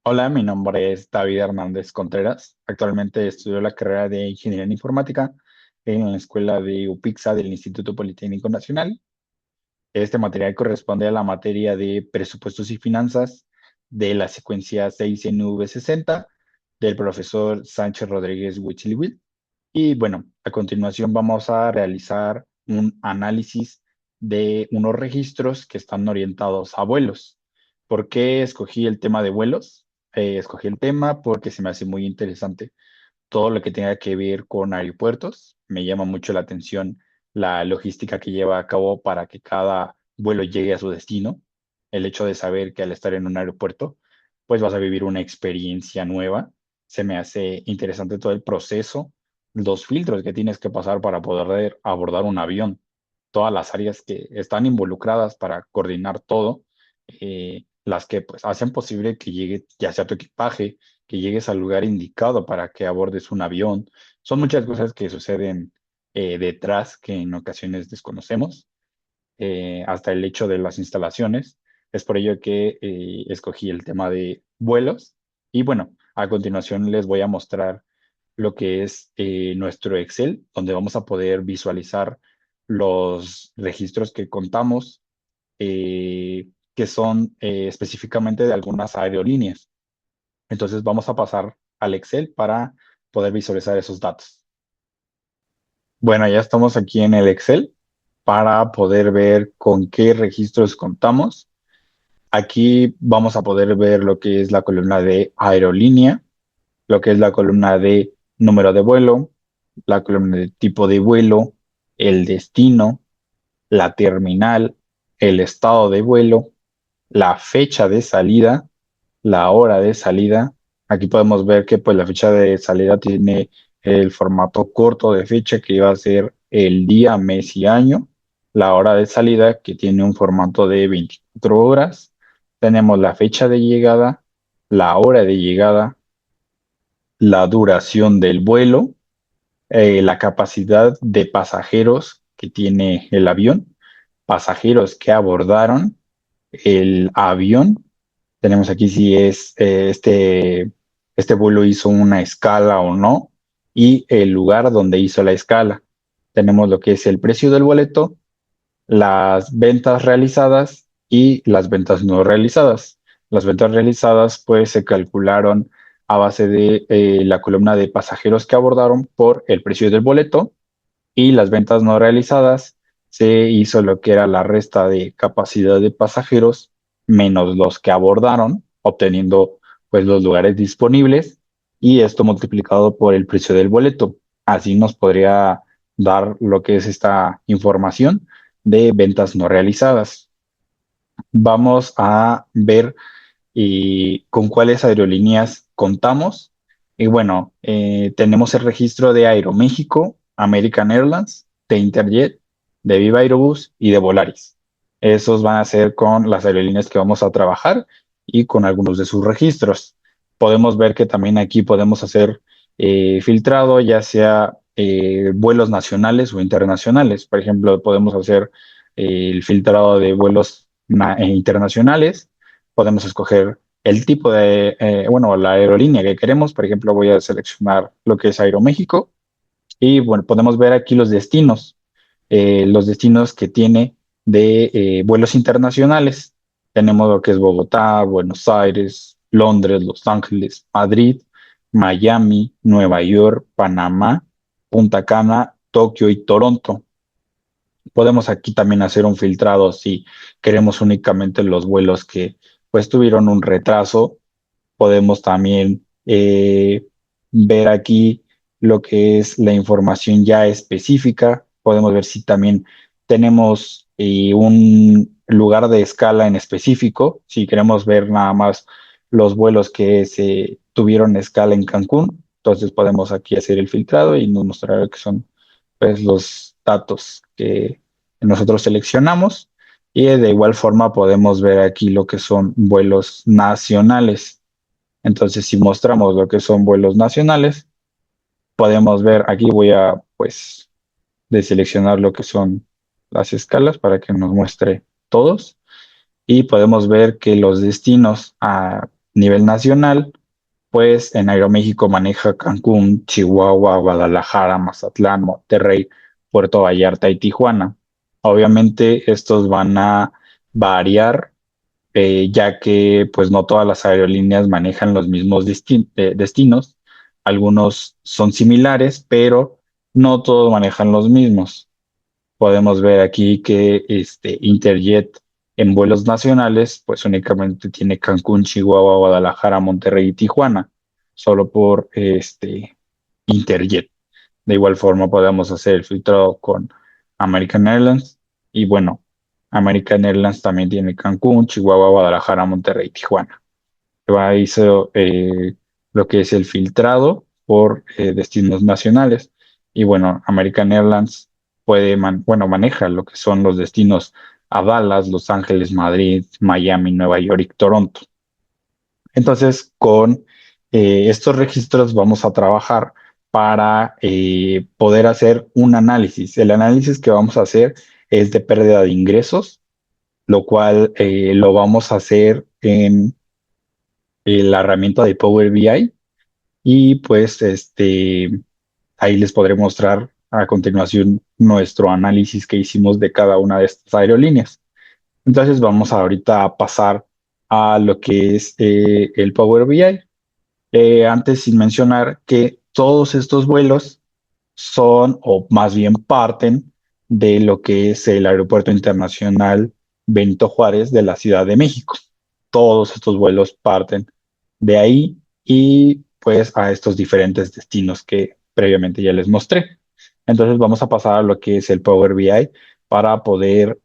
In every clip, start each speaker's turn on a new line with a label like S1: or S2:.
S1: Hola, mi nombre es David Hernández Contreras. Actualmente estudio la carrera de Ingeniería en Informática en la Escuela de UPIXA del Instituto Politécnico Nacional. Este material corresponde a la materia de Presupuestos y Finanzas de la secuencia 6NV60 del profesor Sánchez Rodríguez Huichilihuil. Y bueno, a continuación vamos a realizar un análisis de unos registros que están orientados a vuelos. ¿Por qué escogí el tema de vuelos? Escogí el tema porque se me hace muy interesante todo lo que tenga que ver con aeropuertos. Me llama mucho la atención la logística que lleva a cabo para que cada vuelo llegue a su destino. El hecho de saber que al estar en un aeropuerto, pues vas a vivir una experiencia nueva. Se me hace interesante todo el proceso, los filtros que tienes que pasar para poder abordar un avión, todas las áreas que están involucradas para coordinar todo, las que pues hacen posible que llegue ya sea tu equipaje, que llegues al lugar indicado para que abordes un avión. Son muchas cosas que suceden detrás que en ocasiones desconocemos, hasta el hecho de las instalaciones. Es por ello que escogí el tema de vuelos. Y bueno, a continuación les voy a mostrar lo que es nuestro Excel, donde vamos a poder visualizar los registros que contamos, que son específicamente de algunas aerolíneas. Entonces vamos a pasar al Excel para poder visualizar esos datos. Bueno, ya estamos aquí en el Excel para poder ver con qué registros contamos. Aquí vamos a poder ver lo que es la columna de aerolínea, lo que es la columna de número de vuelo, la columna de tipo de vuelo, el destino, la terminal, el estado de vuelo, la fecha de salida, la hora de salida. Aquí podemos ver que pues la fecha de salida tiene el formato corto de fecha que iba a ser el día, mes y año. La hora de salida que tiene un formato de 24 horas. Tenemos la fecha de llegada, la hora de llegada, la duración del vuelo, la capacidad de pasajeros que tiene el avión, pasajeros que abordaron el avión. Tenemos aquí si es este vuelo hizo una escala o no y el lugar donde hizo la escala. Tenemos lo que es el precio del boleto, las ventas realizadas y las ventas no realizadas. Las ventas realizadas pues se calcularon a base de la columna de pasajeros que abordaron por el precio del boleto, y las ventas no realizadas se hizo lo que era la resta de capacidad de pasajeros menos los que abordaron, obteniendo pues los lugares disponibles, y esto multiplicado por el precio del boleto. Así nos podría dar lo que es esta información de ventas no realizadas. Vamos a ver con cuáles aerolíneas contamos. Y bueno, tenemos el registro de Aeroméxico, American Airlines, de Interjet, de Viva Aerobús y de Volaris. Esos van a ser con las aerolíneas que vamos a trabajar y con algunos de sus registros. Podemos ver que también aquí podemos hacer filtrado, ya sea vuelos nacionales o internacionales. Por ejemplo, podemos hacer el filtrado de vuelos internacionales. Podemos escoger el tipo de, bueno, la aerolínea que queremos. Por ejemplo, voy a seleccionar lo que es Aeroméxico y bueno, podemos ver aquí los destinos que tiene de vuelos internacionales. Tenemos lo que es Bogotá, Buenos Aires, Londres, Los Ángeles, Madrid, Miami, Nueva York, Panamá, Punta Cana, Tokio y Toronto. Podemos aquí también hacer un filtrado si queremos únicamente los vuelos que pues tuvieron un retraso. Podemos también ver aquí lo que es la información ya específica. Podemos ver si también tenemos un lugar de escala en específico. Si queremos ver nada más los vuelos que se tuvieron escala en Cancún, entonces podemos aquí hacer el filtrado y nos mostrará que son pues los datos que nosotros seleccionamos. Y de igual forma podemos ver aquí lo que son vuelos nacionales. Entonces, si mostramos lo que son vuelos nacionales, podemos ver, aquí voy a, pues, deseleccionar lo que son las escalas para que nos muestre todos. Y podemos ver que los destinos nivel nacional, pues en Aeroméxico maneja Cancún, Chihuahua, Guadalajara, Mazatlán, Monterrey, Puerto Vallarta y Tijuana. Obviamente estos van a variar, ya que pues no todas las aerolíneas manejan los mismos destinos. Algunos son similares, pero no todos manejan los mismos. Podemos ver aquí que Interjet en vuelos nacionales, pues únicamente tiene Cancún, Chihuahua, Guadalajara, Monterrey y Tijuana, solo por Interjet. De igual forma podemos hacer el filtro con American Airlines y bueno, American Airlines también tiene Cancún, Chihuahua, Guadalajara, Monterrey y Tijuana. Hizo lo que es el filtrado por destinos nacionales. Y bueno, American Airlines bueno, maneja lo que son los destinos a Dallas, Los Ángeles, Madrid, Miami, Nueva York y Toronto. Entonces, con estos registros vamos a trabajar para poder hacer un análisis. El análisis que vamos a hacer es de pérdida de ingresos, lo cual lo vamos a hacer en la herramienta de Power BI y pues ahí les podré mostrar a continuación nuestro análisis que hicimos de cada una de estas aerolíneas. Entonces vamos ahorita a pasar a lo que es el Power BI. Antes sin mencionar que todos estos vuelos son o más bien parten de lo que es el Aeropuerto Internacional Benito Juárez de la Ciudad de México. Todos estos vuelos parten de ahí y pues a estos diferentes destinos que previamente ya les mostré. Entonces vamos a pasar a lo que es el Power BI para poder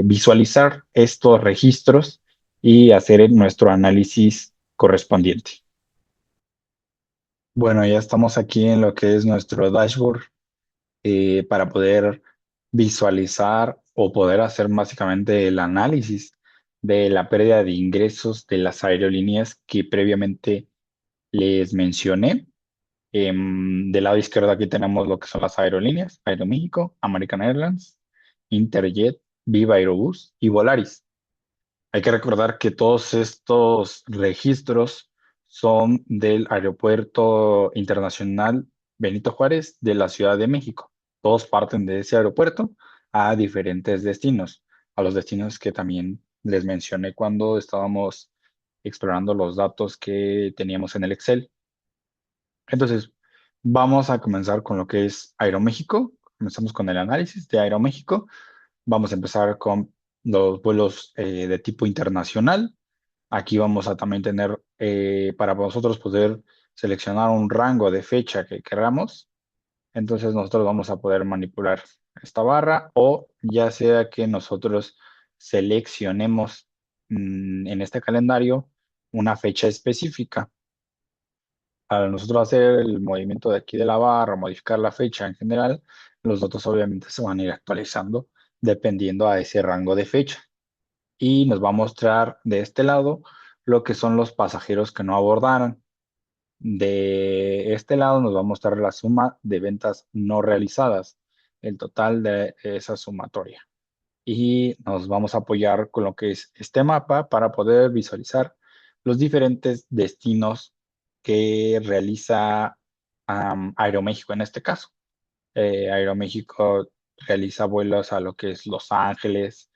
S1: visualizar estos registros y hacer nuestro análisis correspondiente. Bueno, ya estamos aquí en lo que es nuestro dashboard para poder visualizar o poder hacer básicamente el análisis de la pérdida de ingresos de las aerolíneas que previamente les mencioné. Del lado izquierdo aquí tenemos lo que son las aerolíneas, Aeroméxico, American Airlines, Interjet, Viva Aerobús y Volaris. Hay que recordar que todos estos registros son del Aeropuerto Internacional Benito Juárez de la Ciudad de México. Todos parten de ese aeropuerto a diferentes destinos, a los destinos que también les mencioné cuando estábamos explorando los datos que teníamos en el Excel. Entonces, vamos a comenzar con lo que es Aeroméxico. Comenzamos con el análisis de Aeroméxico. Vamos a empezar con los vuelos de tipo internacional. Aquí vamos a también tener para nosotros poder seleccionar un rango de fecha que queramos. Entonces nosotros vamos a poder manipular esta barra o ya sea que nosotros seleccionemos en este calendario una fecha específica. Al nosotros hacer el movimiento de aquí de la barra, modificar la fecha en general, los datos obviamente se van a ir actualizando dependiendo a ese rango de fecha. Y nos va a mostrar de este lado lo que son los pasajeros que no abordaron. De este lado nos va a mostrar la suma de ventas no realizadas, el total de esa sumatoria. Y nos vamos a apoyar con lo que es este mapa para poder visualizar los diferentes destinos que realiza Aeroméxico en este caso. Aeroméxico realiza vuelos a lo que es Los Ángeles,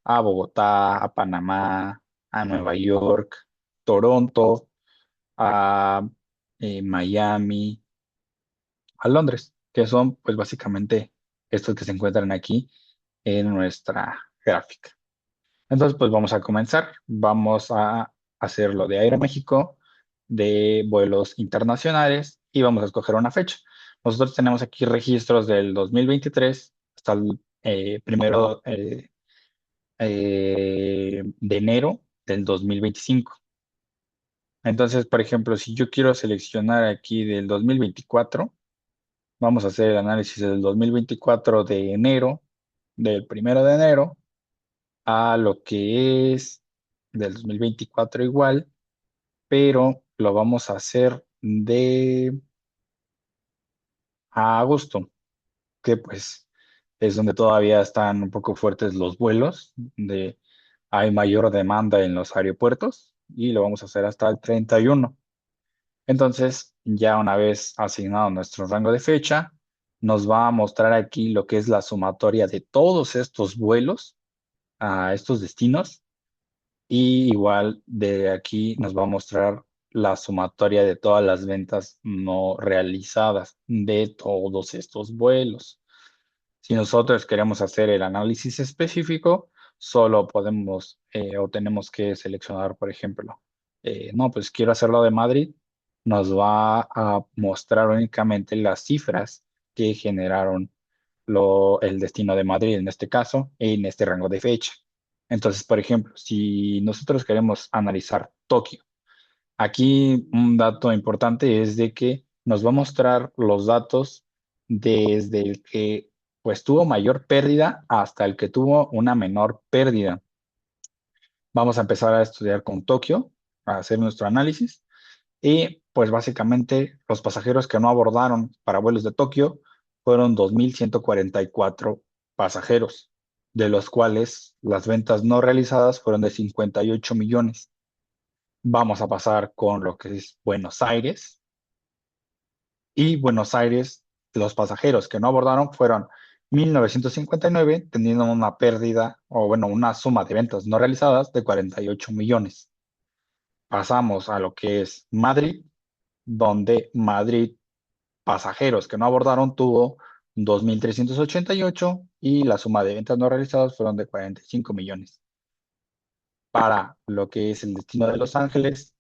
S1: a Bogotá, a Panamá, a Nueva York, Toronto, a Miami, a Londres, que son pues básicamente estos que se encuentran aquí en nuestra gráfica. Entonces pues vamos a comenzar. Vamos a hacer lo de Aeroméxico, de vuelos internacionales y vamos a escoger una fecha. Nosotros tenemos aquí registros del 2023 hasta el primero de enero del 2025. Entonces, por ejemplo, si yo quiero seleccionar aquí del 2024, vamos a hacer el análisis del 2024 de enero, del primero de enero, a lo que es del 2024 igual, pero lo vamos a hacer de a agosto, que pues es donde todavía están un poco fuertes los vuelos, hay mayor demanda en los aeropuertos. y lo vamos a hacer hasta el 31. Entonces, ya una vez asignado nuestro rango de fecha, nos va a mostrar aquí lo que es la sumatoria de todos estos vuelos a estos destinos. Y igual de aquí nos va a mostrar la sumatoria de todas las ventas no realizadas de todos estos vuelos. Si nosotros queremos hacer el análisis específico, solo podemos o tenemos que seleccionar, por ejemplo, no, pues quiero hacerlo de Madrid, nos va a mostrar únicamente las cifras que generaron el destino de Madrid en este caso, en este rango de fecha. Entonces, por ejemplo, si nosotros queremos analizar Tokio, aquí un dato importante es de que nos va a mostrar los datos desde el que pues tuvo mayor pérdida hasta el que tuvo una menor pérdida. Vamos a empezar a estudiar con Tokio, a hacer nuestro análisis. Y pues básicamente los pasajeros que no abordaron para vuelos de Tokio fueron 2.144 pasajeros, de los cuales las ventas no realizadas fueron de 58 millones. Vamos a pasar con lo que es Buenos Aires. Y Buenos Aires, los pasajeros que no abordaron fueron 1.959, teniendo una pérdida, o bueno, una suma de ventas no realizadas de 48 millones. Pasamos a lo que es Madrid, donde Madrid pasajeros que no abordaron tuvo 2.388 y la suma de ventas no realizadas fueron de 45 millones. Para lo que es el destino de Los Ángeles,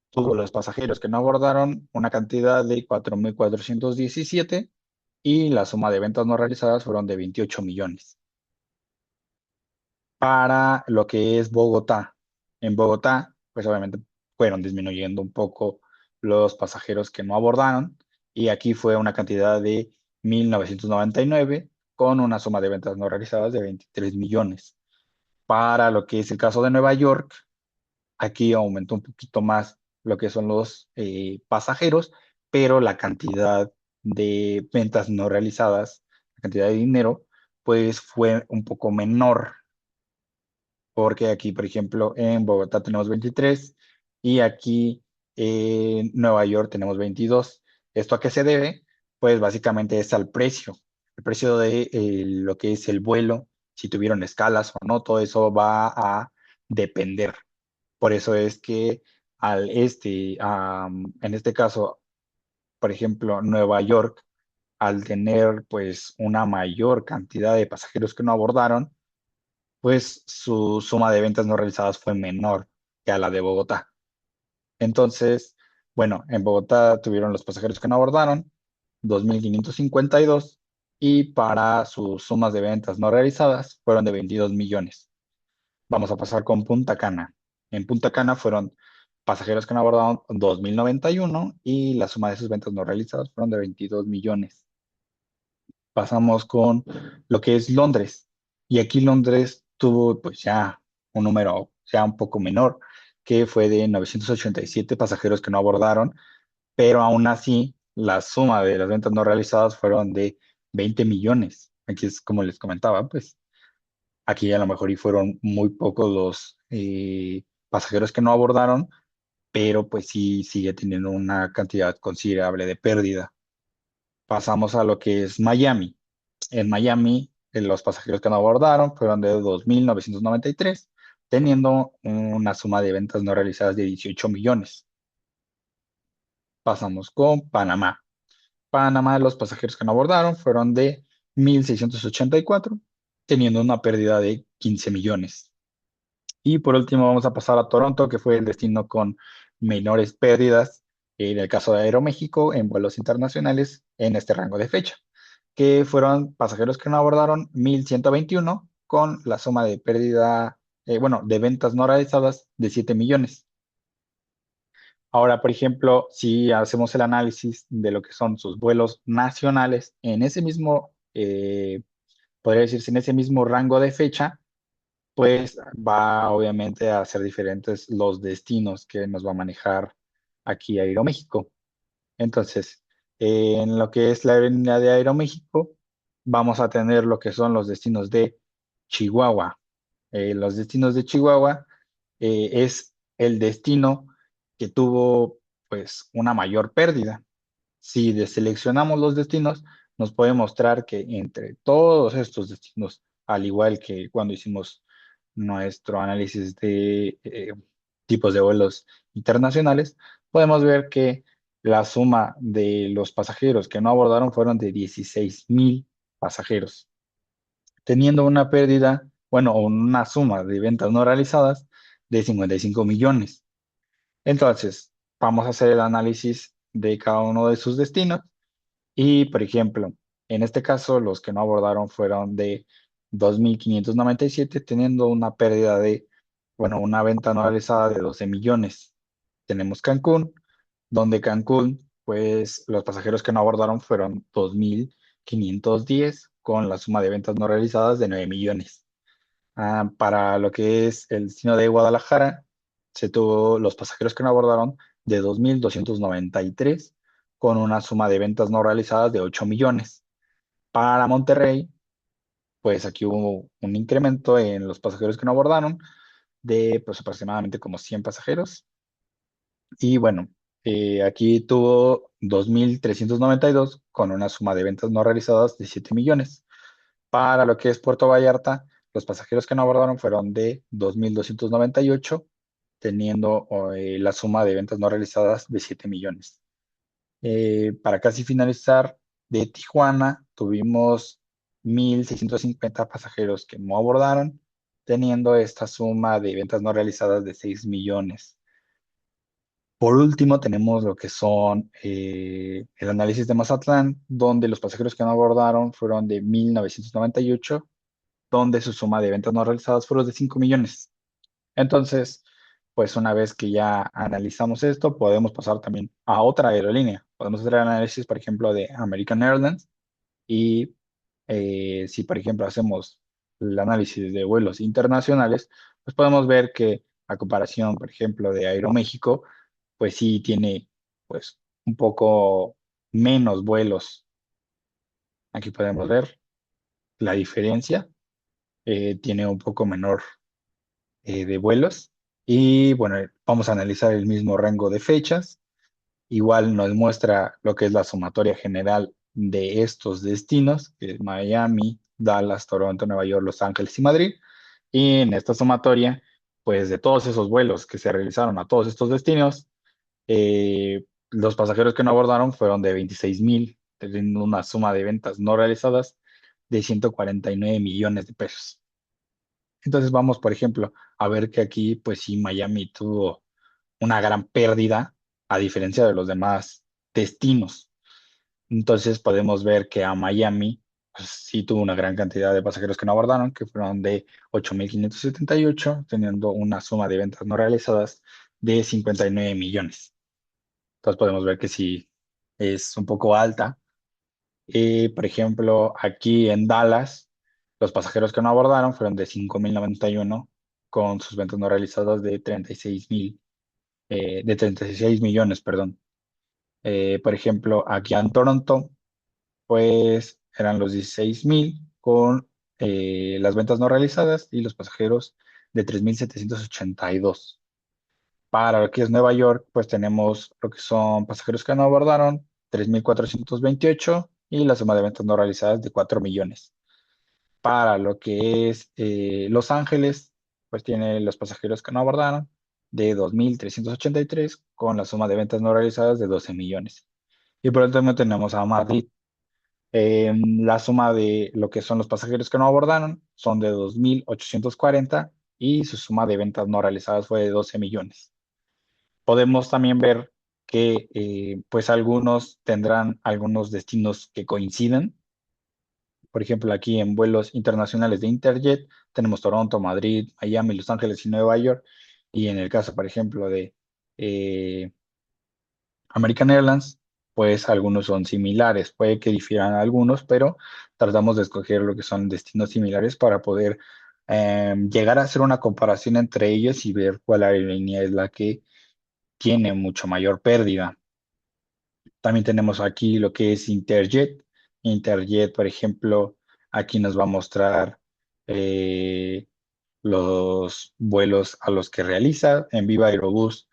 S1: tuvo los pasajeros que no abordaron una cantidad de 4.417 y la suma de ventas no realizadas fueron de 28 millones. Para lo que es Bogotá, en Bogotá, pues obviamente fueron disminuyendo un poco los pasajeros que no abordaron y aquí fue una cantidad de 1.999 con una suma de ventas no realizadas de 23 millones. Para lo que es el caso de Nueva York, aquí aumentó un poquito más lo que son los pasajeros, pero la cantidad de ventas no realizadas, la cantidad de dinero, pues fue un poco menor, porque aquí, por ejemplo, en Bogotá tenemos 23 y aquí en Nueva York tenemos 22. ¿Esto a qué se debe? Pues básicamente es al precio. El precio de lo que es el vuelo, si tuvieron escalas o no, todo eso va a depender. Por eso es que en este caso, por ejemplo, Nueva York, al tener pues una mayor cantidad de pasajeros que no abordaron, pues su suma de ventas no realizadas fue menor que a la de Bogotá. Entonces, bueno, en Bogotá tuvieron los pasajeros que no abordaron, 2.552, y para sus sumas de ventas no realizadas fueron de 22 millones. Vamos a pasar con Punta Cana. En Punta Cana fueron pasajeros que no abordaron 2.091 y la suma de sus ventas no realizadas fueron de 22 millones. Pasamos con lo que es Londres. Y aquí Londres tuvo pues ya un número ya un poco menor, que fue de 987 pasajeros que no abordaron, pero aún así la suma de las ventas no realizadas fueron de 20 millones. Aquí es como les comentaba, pues aquí a lo mejor y fueron muy pocos los pasajeros que no abordaron, pero pues sí sigue teniendo una cantidad considerable de pérdida. Pasamos a lo que es Miami. En Miami, los pasajeros que no abordaron fueron de 2.993, teniendo una suma de ventas no realizadas de 18 millones. Pasamos con Panamá. Panamá, los pasajeros que no abordaron fueron de 1.684, teniendo una pérdida de 15 millones. Y por último vamos a pasar a Toronto, que fue el destino con menores pérdidas en el caso de Aeroméxico en vuelos internacionales en este rango de fecha, que fueron pasajeros que no abordaron 1.121 con la suma de pérdida, bueno, de ventas no realizadas de 7 millones. Ahora, por ejemplo, si hacemos el análisis de lo que son sus vuelos nacionales en ese mismo, podría decirse, en ese mismo rango de fecha, pues va obviamente a ser diferentes los destinos que nos va a manejar aquí Aeroméxico. Entonces, en lo que es la aerolínea de Aeroméxico, vamos a tener lo que son los destinos de Chihuahua. Los destinos de Chihuahua es el destino que tuvo pues una mayor pérdida. Si deseleccionamos los destinos, nos puede mostrar que entre todos estos destinos, al igual que cuando hicimos nuestro análisis de tipos de vuelos internacionales, podemos ver que la suma de los pasajeros que no abordaron fueron de 16,000 pasajeros, teniendo una pérdida, bueno, o una suma de ventas no realizadas de 55 millones. Entonces, vamos a hacer el análisis de cada uno de sus destinos y, por ejemplo, en este caso, los que no abordaron fueron de 2,597, teniendo una pérdida de, bueno, una venta no realizada de 12 millones. Tenemos Cancún, donde Cancún, pues los pasajeros que no abordaron fueron 2,510, con la suma de ventas no realizadas de 9 millones. Para lo que es el destino de Guadalajara, se tuvo los pasajeros que no abordaron de 2,293, con una suma de ventas no realizadas de 8 millones. Para Monterrey, pues aquí hubo un incremento en los pasajeros que no abordaron de pues aproximadamente como 100 pasajeros. Y bueno, aquí tuvo 2,392 con una suma de ventas no realizadas de 7 millones. Para lo que es Puerto Vallarta, los pasajeros que no abordaron fueron de 2,298, teniendo la suma de ventas no realizadas de 7 millones. Para casi finalizar, de Tijuana tuvimos 1,650 pasajeros que no abordaron, teniendo esta suma de ventas no realizadas de 6 millones. Por último, tenemos lo que son el análisis de Mazatlán, donde los pasajeros que no abordaron fueron de 1,998, donde su suma de ventas no realizadas fueron de 5 millones. Entonces, pues una vez que ya analizamos esto, podemos pasar también a otra aerolínea. Podemos hacer el análisis, por ejemplo, de American Airlines y si, por ejemplo, hacemos el análisis de vuelos internacionales, pues podemos ver que a comparación, por ejemplo, de Aeroméxico, pues sí tiene pues un poco menos vuelos. Aquí podemos ver la diferencia. Tiene un poco menor de vuelos. Y bueno, vamos a analizar el mismo rango de fechas. Igual nos muestra lo que es la sumatoria general de estos destinos, que es Miami, Dallas, Toronto, Nueva York, Los Ángeles y Madrid. Y en esta sumatoria, pues de todos esos vuelos que se realizaron a todos estos destinos, los pasajeros que no abordaron fueron de 26,000, teniendo una suma de ventas no realizadas de 149 millones de pesos. Entonces vamos, por ejemplo, a ver que aquí, pues sí, Miami tuvo una gran pérdida a diferencia de los demás destinos. Entonces podemos ver que a Miami, pues sí tuvo una gran cantidad de pasajeros que no abordaron, que fueron de 8,578, teniendo una suma de ventas no realizadas de 59 millones. Entonces podemos ver que sí es un poco alta. Por ejemplo, aquí en Dallas, los pasajeros que no abordaron fueron de 5,091, con sus ventas no realizadas de 36 millones, perdón. Por ejemplo, aquí en Toronto, pues eran los 16,000 con las ventas no realizadas y los pasajeros de 3,782. Para lo que es Nueva York, pues tenemos lo que son pasajeros que no abordaron, 3,428 y la suma de ventas no realizadas de 4 millones. Para lo que es Los Ángeles, pues tiene los pasajeros que no abordaron de 2,383 con la suma de ventas no realizadas de 12 millones. Y por último tenemos a Madrid. La suma de lo que son los pasajeros que no abordaron son de 2,840 y su suma de ventas no realizadas fue de 12 millones. Podemos también ver que pues algunos tendrán algunos destinos que coinciden. Por ejemplo, aquí en vuelos internacionales de Interjet tenemos Toronto, Madrid, Miami, Los Ángeles y Nueva York. Y en el caso, por ejemplo, de eh, American Airlines, pues algunos son similares. Puede que difieran algunos, pero tratamos de escoger lo que son destinos similares para poder llegar a hacer una comparación entre ellos y ver cuál aerolínea es la que tiene mucho mayor pérdida. También tenemos aquí lo que es Interjet. Interjet, por ejemplo, aquí nos va a mostrar eh, los vuelos a los que realiza. En Viva Aerobús,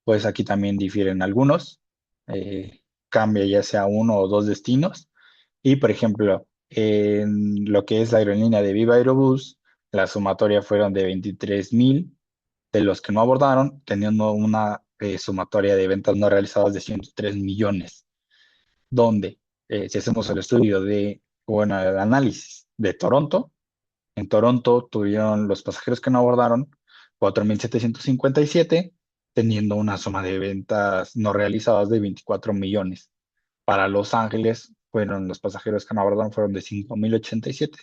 S1: pues aquí también difieren algunos. Cambia ya sea uno o dos destinos. Y por ejemplo, en lo que es la aerolínea de Viva Aerobús, la sumatoria fueron de 23,000 de los que no abordaron, teniendo una sumatoria de ventas no realizadas de 103 millones, donde si hacemos el estudio bueno, el análisis de Toronto, en Toronto tuvieron los pasajeros que no abordaron 4,757, teniendo una suma de ventas no realizadas de 24 millones. Para Los Ángeles, fueron los pasajeros que no abordaron fueron de 5,087,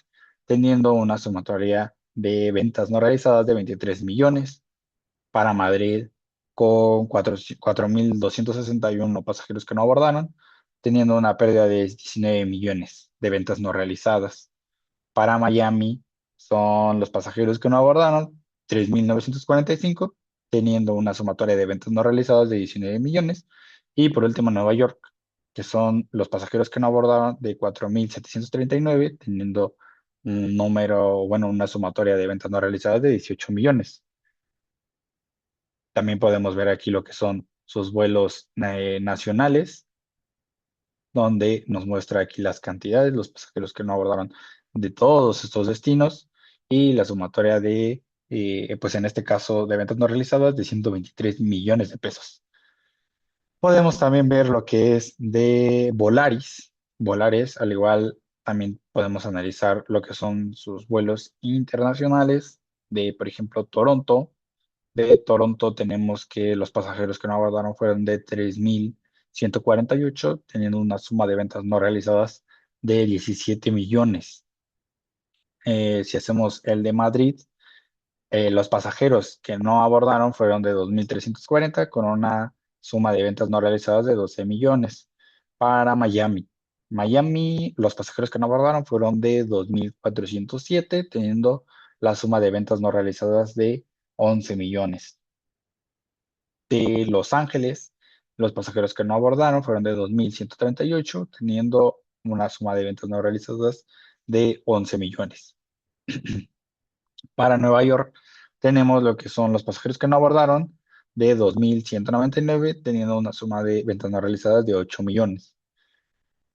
S1: teniendo una sumatoria de ventas no realizadas de 23 millones. Para Madrid, con 4,261 pasajeros que no abordaron, teniendo una pérdida de 19 millones de ventas no realizadas. Para Miami, son los pasajeros que no abordaron, 3,945, teniendo una sumatoria de ventas no realizadas de 19 millones. Y por último, Nueva York, que son los pasajeros que no abordaron de 4,739, teniendo un número, bueno, una sumatoria de ventas no realizadas de 18 millones. También podemos ver aquí lo que son sus vuelos nacionales, donde nos muestra aquí las cantidades, los pasajeros que no abordaron de todos estos destinos y la sumatoria pues en este caso, de ventas no realizadas de 123 millones de pesos. Podemos también ver lo que es de Volaris. Volaris, al igual, también podemos analizar lo que son sus vuelos internacionales de, por ejemplo, Toronto. De Toronto tenemos que los pasajeros que no abordaron fueron de 3,148, teniendo una suma de ventas no realizadas de 17 millones. Si hacemos el de Madrid, los pasajeros que no abordaron fueron de 2,340, con una suma de ventas no realizadas de 12 millones. Para Miami, los pasajeros que no abordaron fueron de 2,407, teniendo la suma de ventas no realizadas de 11 millones. De Los Ángeles, los pasajeros que no abordaron fueron de 2,138, teniendo una suma de ventas no realizadas de 11 millones. Para Nueva York, tenemos lo que son los pasajeros que no abordaron de 2,199, teniendo una suma de ventas no realizadas de 8 millones.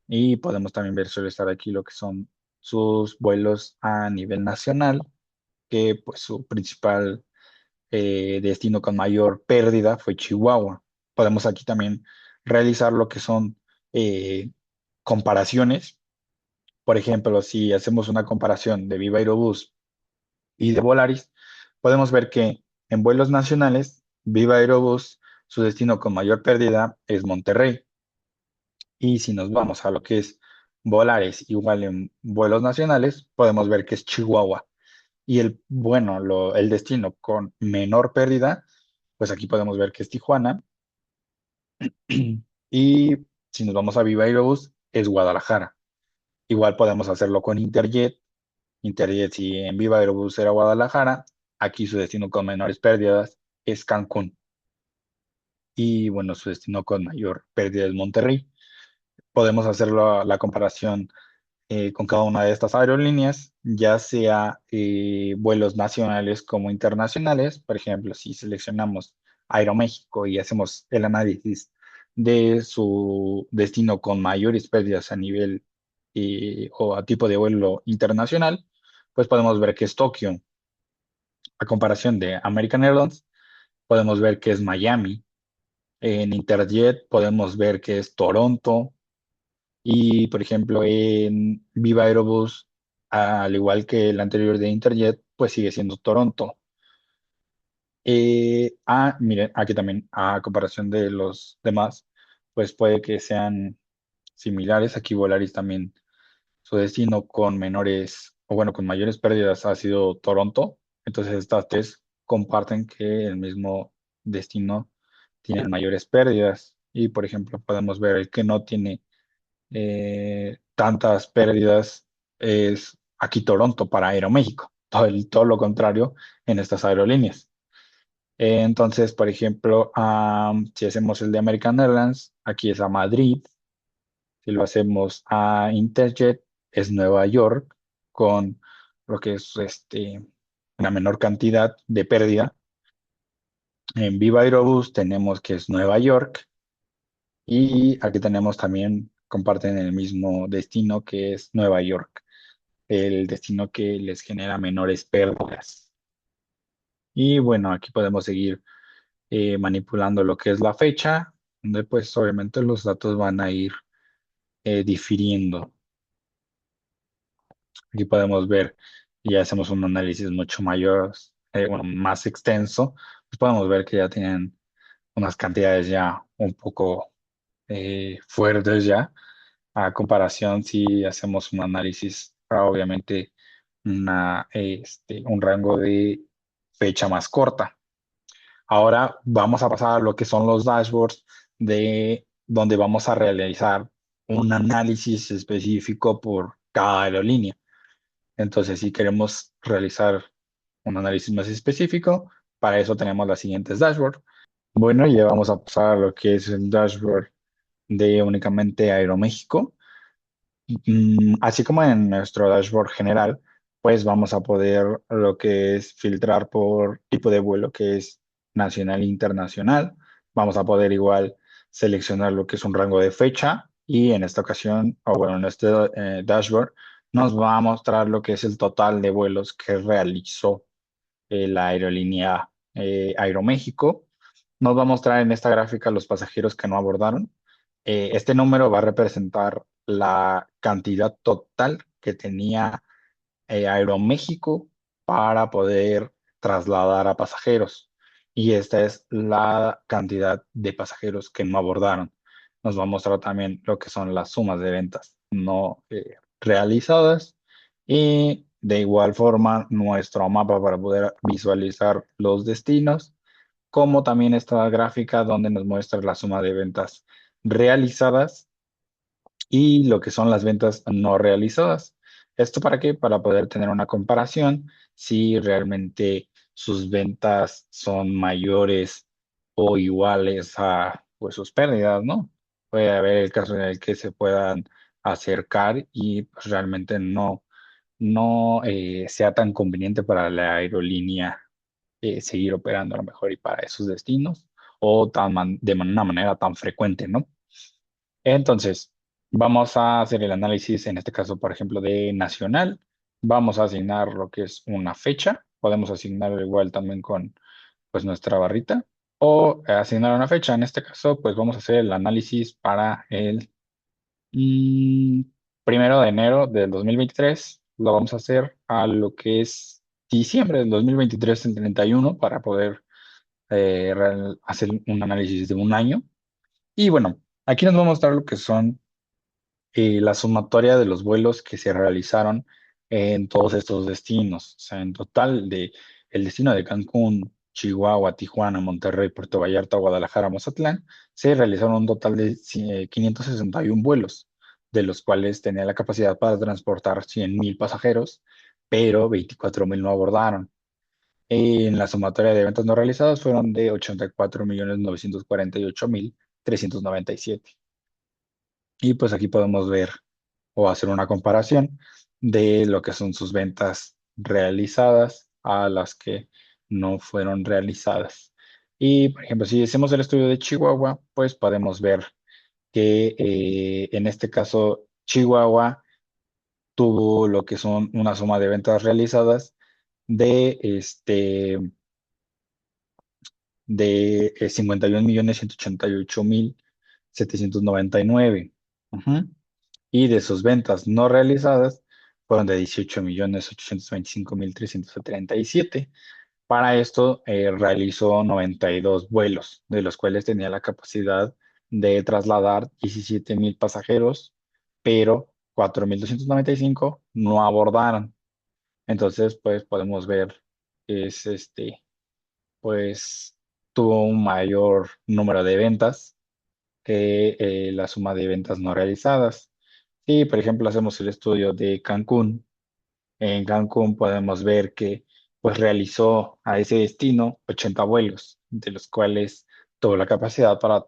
S1: Y podemos también visualizar aquí lo que son sus vuelos a nivel nacional, que pues su principal destino con mayor pérdida fue Chihuahua. Podemos aquí también realizar lo que son eh, comparaciones. Por ejemplo, si hacemos una comparación de Viva Aerobús y de Volaris, podemos ver que en vuelos nacionales, Viva Aerobús, su destino con mayor pérdida es Monterrey. Y si nos vamos a lo que es Volaris, igual en vuelos nacionales, podemos ver que es Chihuahua. Y el destino con menor pérdida, pues aquí podemos ver que es Tijuana. Y si nos vamos a Viva Aerobús, es Guadalajara. Igual podemos hacerlo con Interjet. Interjet, si en Viva Aerobús era Guadalajara, aquí su destino con menores pérdidas es Cancún. Y bueno, su destino con mayor pérdida es Monterrey. Podemos hacer la comparación con cada una de estas aerolíneas, ya sea vuelos nacionales como internacionales. Por ejemplo, si seleccionamos Aeroméxico y hacemos el análisis de su destino con mayores pérdidas a nivel o a tipo de vuelo internacional, pues podemos ver que es Tokio. A comparación de American Airlines, podemos ver que es Miami. En Interjet podemos ver que es Toronto. Y, por ejemplo, en Viva Aerobús, al igual que el anterior de Interjet, pues sigue siendo Toronto. Miren, aquí también, a comparación de los demás, pues puede que sean similares. Aquí Volaris también, su destino con menores, o bueno, con mayores pérdidas ha sido Toronto. Entonces, estas tres comparten que el mismo destino tiene mayores pérdidas. Y, por ejemplo, podemos ver el que no tiene tantas pérdidas es aquí Toronto para Aeroméxico, todo lo contrario en estas aerolíneas. Entonces, por ejemplo, si hacemos el de American Airlines, aquí es a Madrid. Si lo hacemos a Interjet, es Nueva York, con lo que es la menor cantidad de pérdida. En Viva Aerobús tenemos que es Nueva York y aquí tenemos también, comparten el mismo destino que es Nueva York, el destino que les genera menores pérdidas. Y bueno, aquí podemos seguir manipulando lo que es la fecha, donde pues obviamente los datos van a ir difiriendo. Aquí podemos ver, y hacemos un análisis mucho mayor, bueno, más extenso, pues podemos ver que ya tienen unas cantidades ya un poco fuertes ya, a comparación si hacemos un análisis para obviamente un rango de fecha más corta. Ahora vamos a pasar a lo que son los dashboards de donde vamos a realizar un análisis específico por cada aerolínea. Entonces, si queremos realizar un análisis más específico, para eso tenemos las siguientes dashboards. Bueno, ya vamos a pasar a lo que es el dashboard de únicamente Aeroméxico. Así como en nuestro dashboard general, pues vamos a poder lo que es filtrar por tipo de vuelo, que es nacional e internacional. Vamos a poder igual seleccionar lo que es un rango de fecha y en esta ocasión, o bueno, en este dashboard, nos va a mostrar lo que es el total de vuelos que realizó la aerolínea Aeroméxico. Nos va a mostrar en esta gráfica los pasajeros que no abordaron. Este número va a representar la cantidad total que tenía Aeroméxico para poder trasladar a pasajeros. Y esta es la cantidad de pasajeros que no abordaron. Nos va a mostrar también lo que son las sumas de ventas no realizadas y de igual forma nuestro mapa para poder visualizar los destinos, como también esta gráfica donde nos muestra la suma de ventas realizadas y lo que son las ventas no realizadas. ¿Esto para qué? Para poder tener una comparación si realmente sus ventas son mayores o iguales a pues, sus pérdidas, ¿no? Puede haber el caso en el que se puedan acercar y pues, realmente no sea tan conveniente para la aerolínea seguir operando a lo mejor y para esos destinos o de una manera tan frecuente, ¿no? Entonces, vamos a hacer el análisis, en este caso, por ejemplo, de nacional. Vamos a asignar lo que es una fecha. Podemos asignarlo igual también con pues, nuestra barrita. O asignar una fecha. En este caso, pues vamos a hacer el análisis para el mm, 1 de enero del 2023. Lo vamos a hacer a lo que es diciembre del 2023 en 31 para poder hacer un análisis de un año. Y bueno, aquí nos va a mostrar lo que son la sumatoria de los vuelos que se realizaron en todos estos destinos. O sea, en total de el destino de Cancún, Chihuahua, Tijuana, Monterrey, Puerto Vallarta, Guadalajara, Mazatlán, se realizaron un total de 561 vuelos, de los cuales tenía la capacidad para transportar 100,000 pasajeros, pero 24,000 no abordaron. En la sumatoria de ventas no realizadas fueron de 84,948,397. Y pues aquí podemos ver o hacer una comparación de lo que son sus ventas realizadas a las que no fueron realizadas. Y, por ejemplo, si hacemos el estudio de Chihuahua, pues podemos ver que en este caso Chihuahua tuvo lo que son una suma de ventas realizadas de, de 51,188,799. Ujú. Y de sus ventas no realizadas fueron de 18,825,337. Para esto realizó 92 vuelos, de los cuales tenía la capacidad de trasladar 17,000 pasajeros, pero 4,295 no abordaron. Entonces, pues podemos ver que es pues tuvo un mayor número de ventas que la suma de ventas no realizadas. Si, por ejemplo, hacemos el estudio de Cancún, en Cancún podemos ver que pues realizó a ese destino 80 vuelos, de los cuales tuvo la capacidad para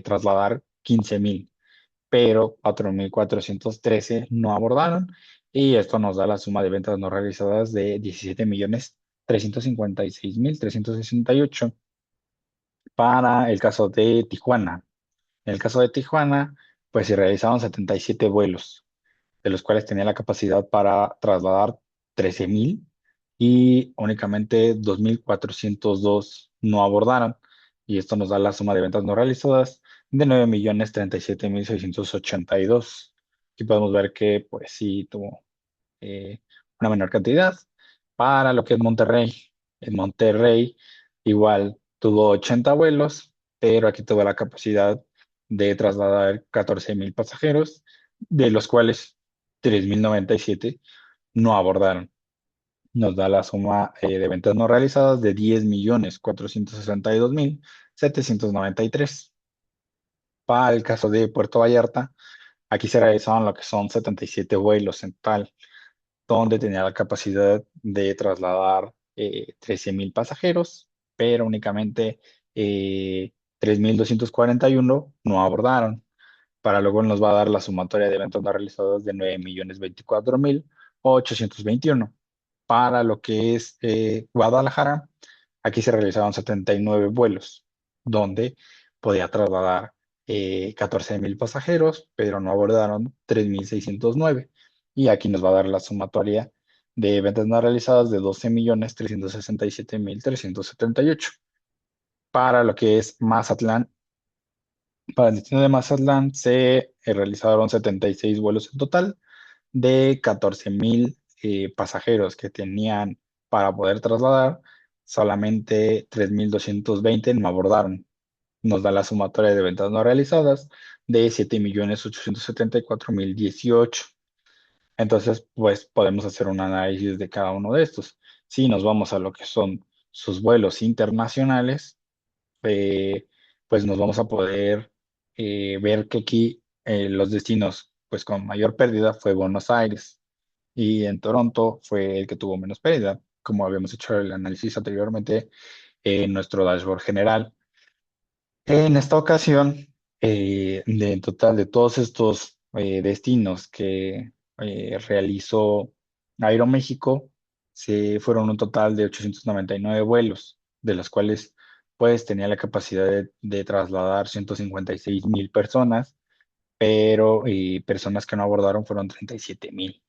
S1: trasladar 15,000, pero 4,413 no abordaron y esto nos da la suma de ventas no realizadas de 17,000,000 356.368 para el caso de Tijuana. En el caso de Tijuana, pues se realizaron 77 vuelos, de los cuales tenía la capacidad para trasladar 13.000 y únicamente 2.402 no abordaron. Y esto nos da la suma de ventas no realizadas de 9.037.682. Aquí podemos ver que pues sí tuvo eh, una menor cantidad. Para lo que es Monterrey, en Monterrey igual tuvo 80 vuelos, pero aquí tuvo la capacidad de trasladar 14.000 pasajeros, de los cuales 3.097 no abordaron. Nos da la suma de ventas no realizadas de 10.462.793. Para el caso de Puerto Vallarta, aquí se realizaban lo que son 77 vuelos en total, donde tenía la capacidad de trasladar 13.000 pasajeros, pero únicamente 3.241 no abordaron. Para luego nos va a dar la sumatoria de eventos no realizados de 9.024.821. Para lo que es Guadalajara, aquí se realizaron 79 vuelos, donde podía trasladar 14.000 pasajeros, pero no abordaron 3.609. Y aquí nos va a dar la sumatoria de ventas no realizadas de 12.367.378. Para lo que es Mazatlán, para el destino de Mazatlán se realizaron 76 vuelos en total de 14.000 pasajeros que tenían para poder trasladar. Solamente 3.220 no abordaron. Nos da la sumatoria de ventas no realizadas de 7.874.018. Entonces, pues podemos hacer un análisis de cada uno de estos. Si nos vamos a lo que son sus vuelos internacionales, eh, pues nos vamos a poder ver que aquí los destinos pues con mayor pérdida fue Buenos Aires y en Toronto fue el que tuvo menos pérdida, como habíamos hecho el análisis anteriormente en nuestro dashboard general. En esta ocasión, en total de todos estos destinos que realizó Aeroméxico, se fueron un total de 899 vuelos, de los cuales pues tenía la capacidad de trasladar 156.000 personas, pero personas que no abordaron fueron 37.000.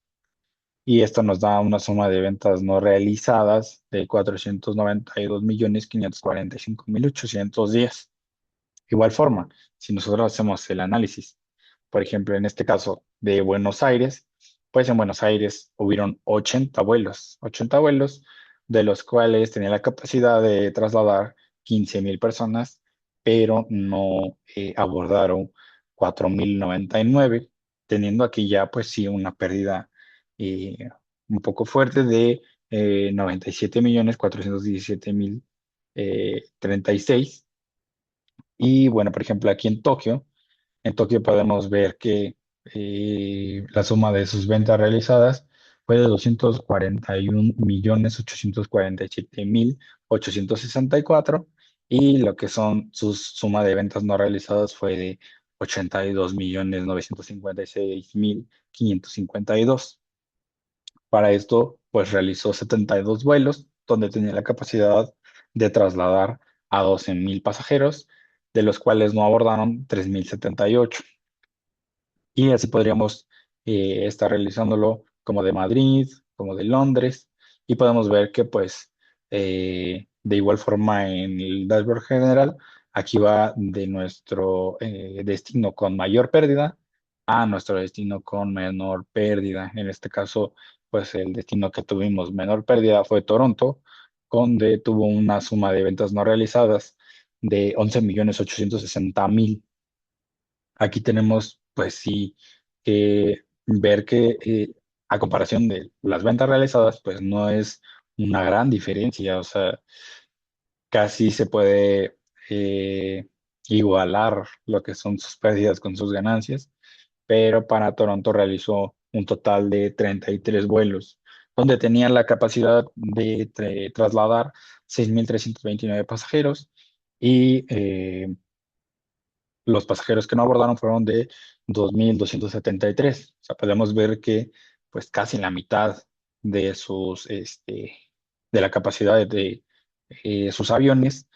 S1: Y esto nos da una suma de ventas no realizadas de 492.545.810. Igual forma, si nosotros hacemos el análisis, por ejemplo, en este caso de Buenos Aires, pues en Buenos Aires hubieron 80 vuelos, de los cuales tenía la capacidad de trasladar 15.000 personas, pero no abordaron 4.099, teniendo aquí ya pues sí una pérdida eh, un poco fuerte de 97.417.036. Y bueno, por ejemplo, aquí en Tokio podemos ver que la suma de sus ventas realizadas fue de 241.847.864 y lo que son sus suma de ventas no realizadas fue de 82.956.552. Para esto, pues realizó 72 vuelos, donde tenía la capacidad de trasladar a 12.000 pasajeros, de los cuales no abordaron 3.078. Y así podríamos estar realizándolo como de Madrid, como de Londres, y podemos ver que pues de igual forma en el dashboard general, aquí va de nuestro destino con mayor pérdida a nuestro destino con menor pérdida. En este caso, pues el destino que tuvimos menor pérdida fue Toronto, donde tuvo una suma de ventas no realizadas de 11.860.000. Aquí tenemos, pues sí, que ver que a comparación de las ventas realizadas, pues no es una gran diferencia, o sea, casi se puede eh, igualar lo que son sus pérdidas con sus ganancias, pero para Toronto realizó un total de 33 vuelos, donde tenían la capacidad de trasladar 6.329 pasajeros y los pasajeros que no abordaron fueron de 2.273. O sea, podemos ver que pues casi la mitad de sus de la capacidad de sus aviones,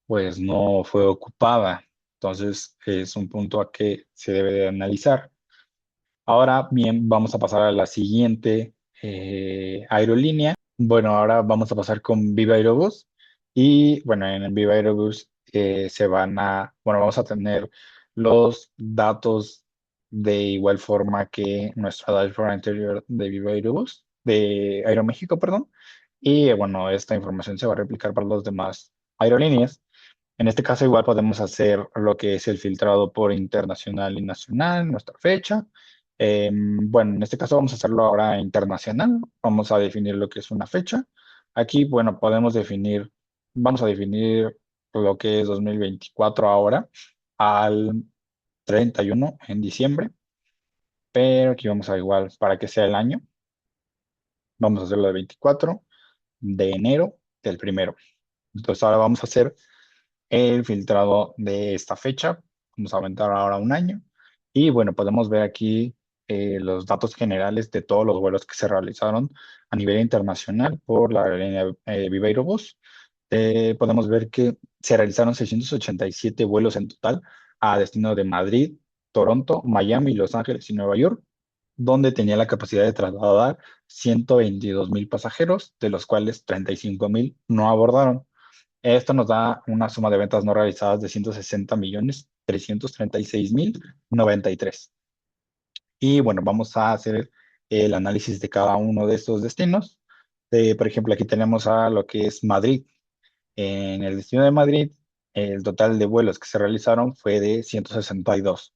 S1: pues no fue ocupada. Entonces, es un punto a que se debe de analizar. Ahora bien, vamos a pasar a la siguiente aerolínea. Bueno, ahora vamos a pasar con Viva Aerobús. Y bueno, en el Viva Aerobús bueno, vamos a tener los datos de igual forma que nuestra dashboard anterior de Viva Aerobús, de Aeroméxico, perdón. Y bueno, esta información se va a replicar para las demás aerolíneas. En este caso, igual podemos hacer lo que es el filtrado por internacional y nacional, nuestra fecha. Bueno, en este caso vamos a hacerlo ahora internacional. Vamos a definir lo que es una fecha. Aquí, bueno, vamos a definir lo que es 2024 ahora al 31 en diciembre, pero aquí vamos a igual para que sea el año. Vamos a hacerlo de 24 de enero del primero. Entonces ahora vamos a hacer el filtrado de esta fecha. Vamos a aumentar ahora un año. Y bueno, podemos ver aquí los datos generales de todos los vuelos que se realizaron a nivel internacional por la aerolínea Viva Aerobús. Podemos ver que se realizaron 687 vuelos en total a destino de Madrid, Toronto, Miami, Los Ángeles y Nueva York, donde tenía la capacidad de trasladar 122,000 pasajeros, de los cuales 35,000 no abordaron. Esto nos da una suma de ventas no realizadas de 160,336,093. Y bueno, vamos a hacer el análisis de cada uno de estos destinos. Por ejemplo, aquí tenemos a lo que es Madrid. En el destino de Madrid, el total de vuelos que se realizaron fue de 162,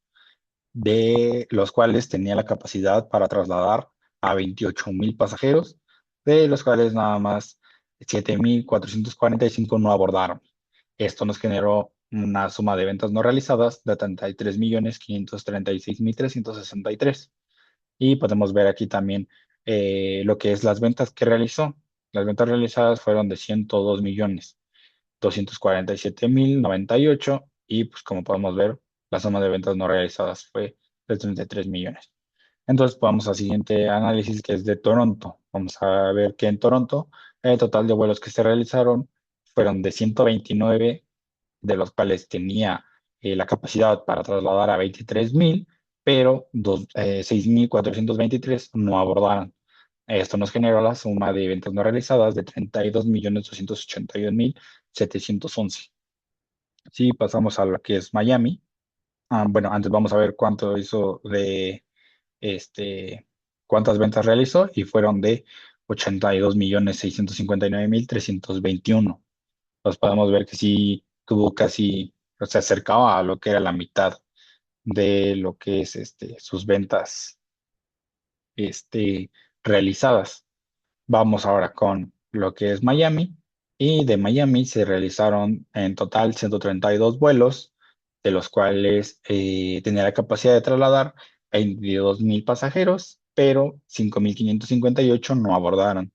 S1: de los cuales tenía la capacidad para trasladar a 28,000 pasajeros, de los cuales nada más 7,445 no abordaron. Esto nos generó una suma de ventas no realizadas de 33,536,363. Y podemos ver aquí también lo que es las ventas que realizó. Las ventas realizadas fueron de 102,247,098 y pues como podemos ver, la suma de ventas no realizadas fue de 33 millones. Entonces vamos al siguiente análisis que es de Toronto. Vamos a ver que en Toronto el total de vuelos que se realizaron fueron de 129, de los cuales tenía la capacidad para trasladar a 23,000, pero 6,423 no abordaron. Esto nos generó la suma de ventas no realizadas de 32,281,711. Si pasamos a lo que es Miami, bueno, antes vamos a ver cuánto hizo este, cuántas ventas realizó y fueron de 82,659,321. Pues podemos ver que sí tuvo casi, o se acercaba a lo que era la mitad de lo que es sus ventas este, realizadas. Vamos ahora con lo que es Miami. Y de Miami se realizaron en total 132 vuelos, de los cuales tenía la capacidad de trasladar 22,000 pasajeros, pero 5,558 no abordaron.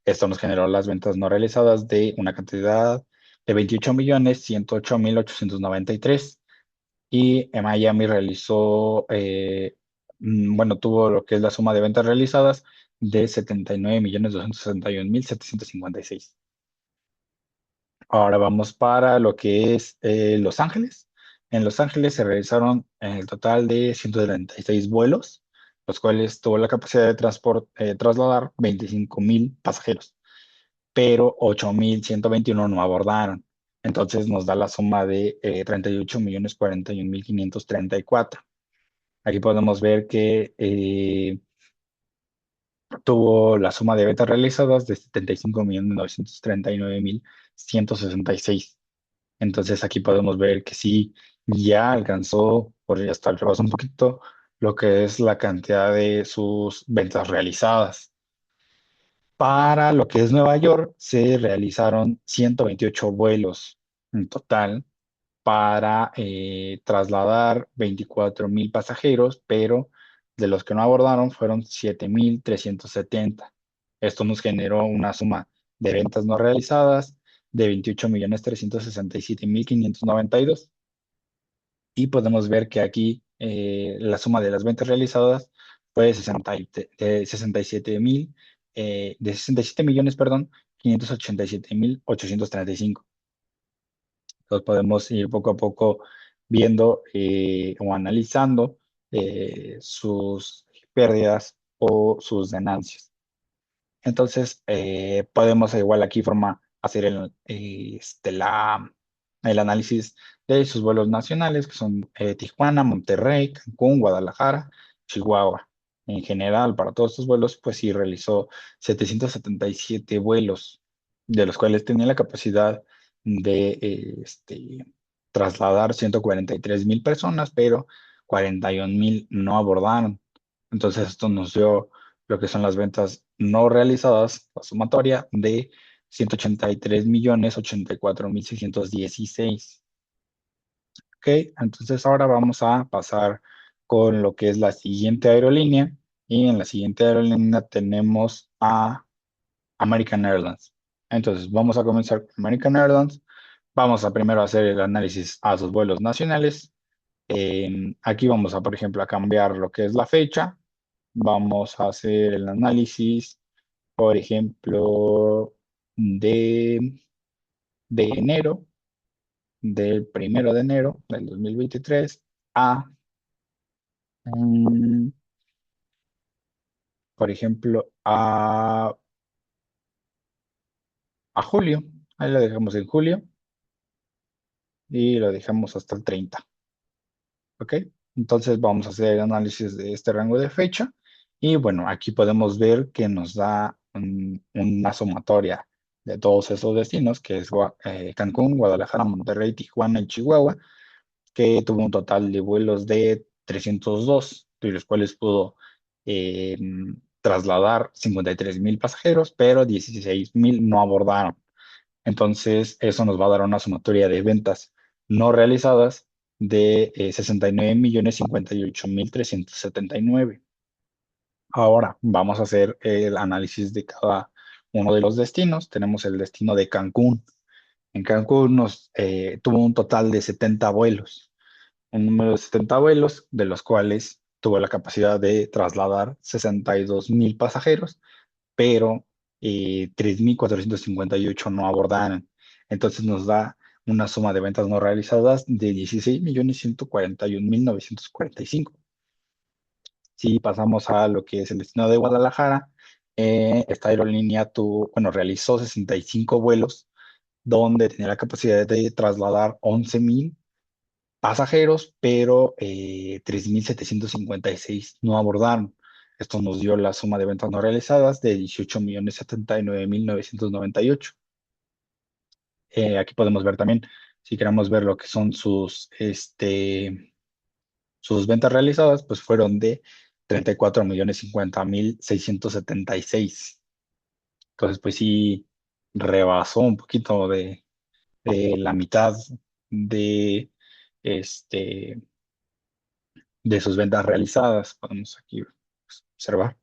S1: Esto nos generó las ventas no realizadas de una cantidad de 28,108,893. Y en Miami realizó, bueno, tuvo lo que es la suma de ventas realizadas de 79,261,756. Ahora vamos para lo que es Los Ángeles. En Los Ángeles se realizaron el total de 136 vuelos, los cuales tuvo la capacidad de trasladar 25,000 pasajeros, pero 8,121 no abordaron. Entonces nos da la suma de 38,041,534. Aquí podemos ver que tuvo la suma de ventas realizadas de 75,939,166. Entonces aquí podemos ver que sí, ya alcanzó, por ya hasta rebasó un poquito, lo que es la cantidad de sus ventas realizadas. Para lo que es Nueva York, se realizaron 128 vuelos en total para trasladar 24,000 pasajeros, pero de los que no abordaron fueron 7,370. Esto nos generó una suma de ventas no realizadas de 28,367,592. Y podemos ver que aquí la suma de las ventas realizadas fue de 67 millones, perdón, 587.835. Entonces podemos ir poco a poco viendo o analizando sus pérdidas o sus ganancias. Entonces, podemos igual aquí forma hacer el análisis de sus vuelos nacionales, que son Tijuana, Monterrey, Cancún, Guadalajara, Chihuahua. En general, para todos estos vuelos, pues sí realizó 777 vuelos, de los cuales tenía la capacidad de trasladar 143.000 personas, pero 41.000 no abordaron. Entonces, esto nos dio lo que son las ventas no realizadas, la sumatoria de 183.084.616. Ok, entonces ahora vamos a pasar con lo que es la siguiente aerolínea. Y en la siguiente aerolínea tenemos a American Airlines. Entonces vamos a comenzar con American Airlines. Vamos a primero hacer el análisis a sus vuelos nacionales. Aquí vamos a, por ejemplo, a cambiar lo que es la fecha. Vamos a hacer el análisis, por ejemplo, de, de enero, del 1 de enero del 2023 a, mm, por ejemplo, a julio. Ahí lo dejamos en julio y lo dejamos hasta el 30. ¿Ok? Entonces vamos a hacer el análisis de este rango de fecha y bueno, aquí podemos ver que nos da una sumatoria de todos esos destinos, que es Cancún, Guadalajara, Monterrey, Tijuana y Chihuahua, que tuvo un total de vuelos de 302, de los cuales pudo eh, trasladar 53.000 pasajeros, pero 16.000 no abordaron. Entonces, eso nos va a dar una sumatoria de ventas no realizadas de 69.058.379. Ahora vamos a hacer el análisis de cada uno de los destinos. Tenemos el destino de Cancún. En Cancún tuvo un total de 70 vuelos, un número de 70 vuelos, de los cuales tuvo la capacidad de trasladar 62.000 pasajeros, pero 3.458 no abordaron. Entonces nos da una suma de ventas no realizadas de 16.141.945. Si pasamos a lo que es el destino de Guadalajara, esta aerolínea realizó 65 vuelos, donde tenía la capacidad de trasladar 11.000 pasajeros, pero 3.756 no abordaron. Esto nos dio la suma de ventas no realizadas de 18.079.998. Aquí podemos ver también, si queremos ver lo que son sus ventas realizadas, pues fueron de 34.050.676. Entonces, pues sí, rebasó un poquito de la mitad de, este, de sus ventas realizadas. Podemos aquí observar.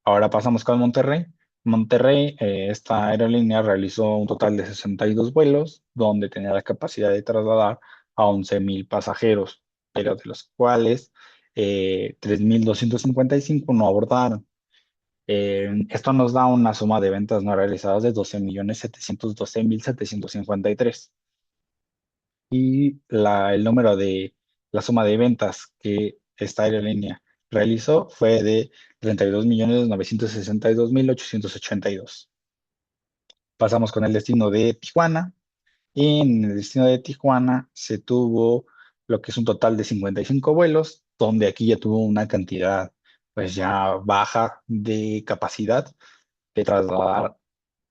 S1: Ahora pasamos con Monterrey. Monterrey, esta aerolínea realizó un total de 62 vuelos, donde tenía la capacidad de trasladar a 11.000 pasajeros, pero de los cuales 3.255 no abordaron. Esto nos da una suma de ventas no realizadas de 12.712.753. Y la suma de ventas que esta aerolínea realizó fue de 32.962.882. Pasamos con el destino de Tijuana. Y en el destino de Tijuana se tuvo lo que es un total de 55 vuelos, donde aquí ya tuvo una cantidad pues ya baja de capacidad de trasladar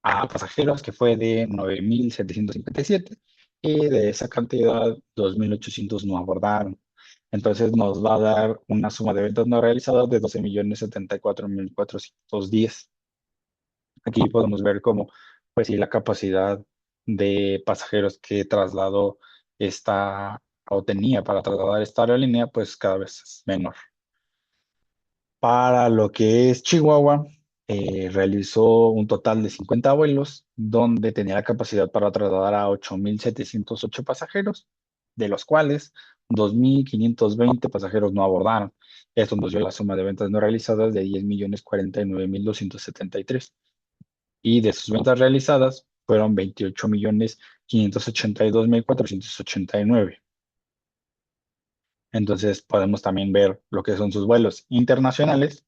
S1: a pasajeros, que fue de 9.757, y de esa cantidad 2.800 no abordaron. Entonces nos va a dar una suma de ventas no realizadas de 12.074.410. Aquí podemos ver cómo, pues sí, la capacidad de pasajeros que trasladó esta o tenía para trasladar esta aerolínea, pues cada vez es menor. Para lo que es Chihuahua, realizó un total de 50 vuelos, donde tenía la capacidad para trasladar a 8.708 pasajeros, de los cuales 2.520 pasajeros no abordaron. Esto nos dio la suma de ventas no realizadas de 10.049.273. y de sus ventas realizadas fueron 28.582.489. Entonces podemos también ver lo que son sus vuelos internacionales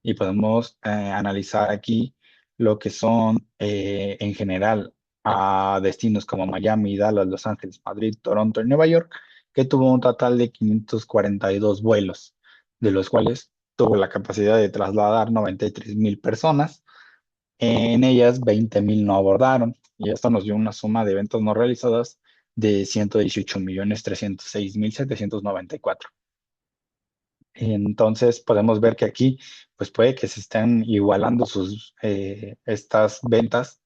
S1: y podemos analizar aquí lo que son en general a destinos como Miami, Dallas, Los Ángeles, Madrid, Toronto y Nueva York, que tuvo un total de 542 vuelos, de los cuales tuvo la capacidad de trasladar 93.000 personas. En ellas 20.000 no abordaron y esto nos dio una suma de ventas no realizadas de 118.306.794. Entonces podemos ver que aquí pues puede que se estén igualando estas ventas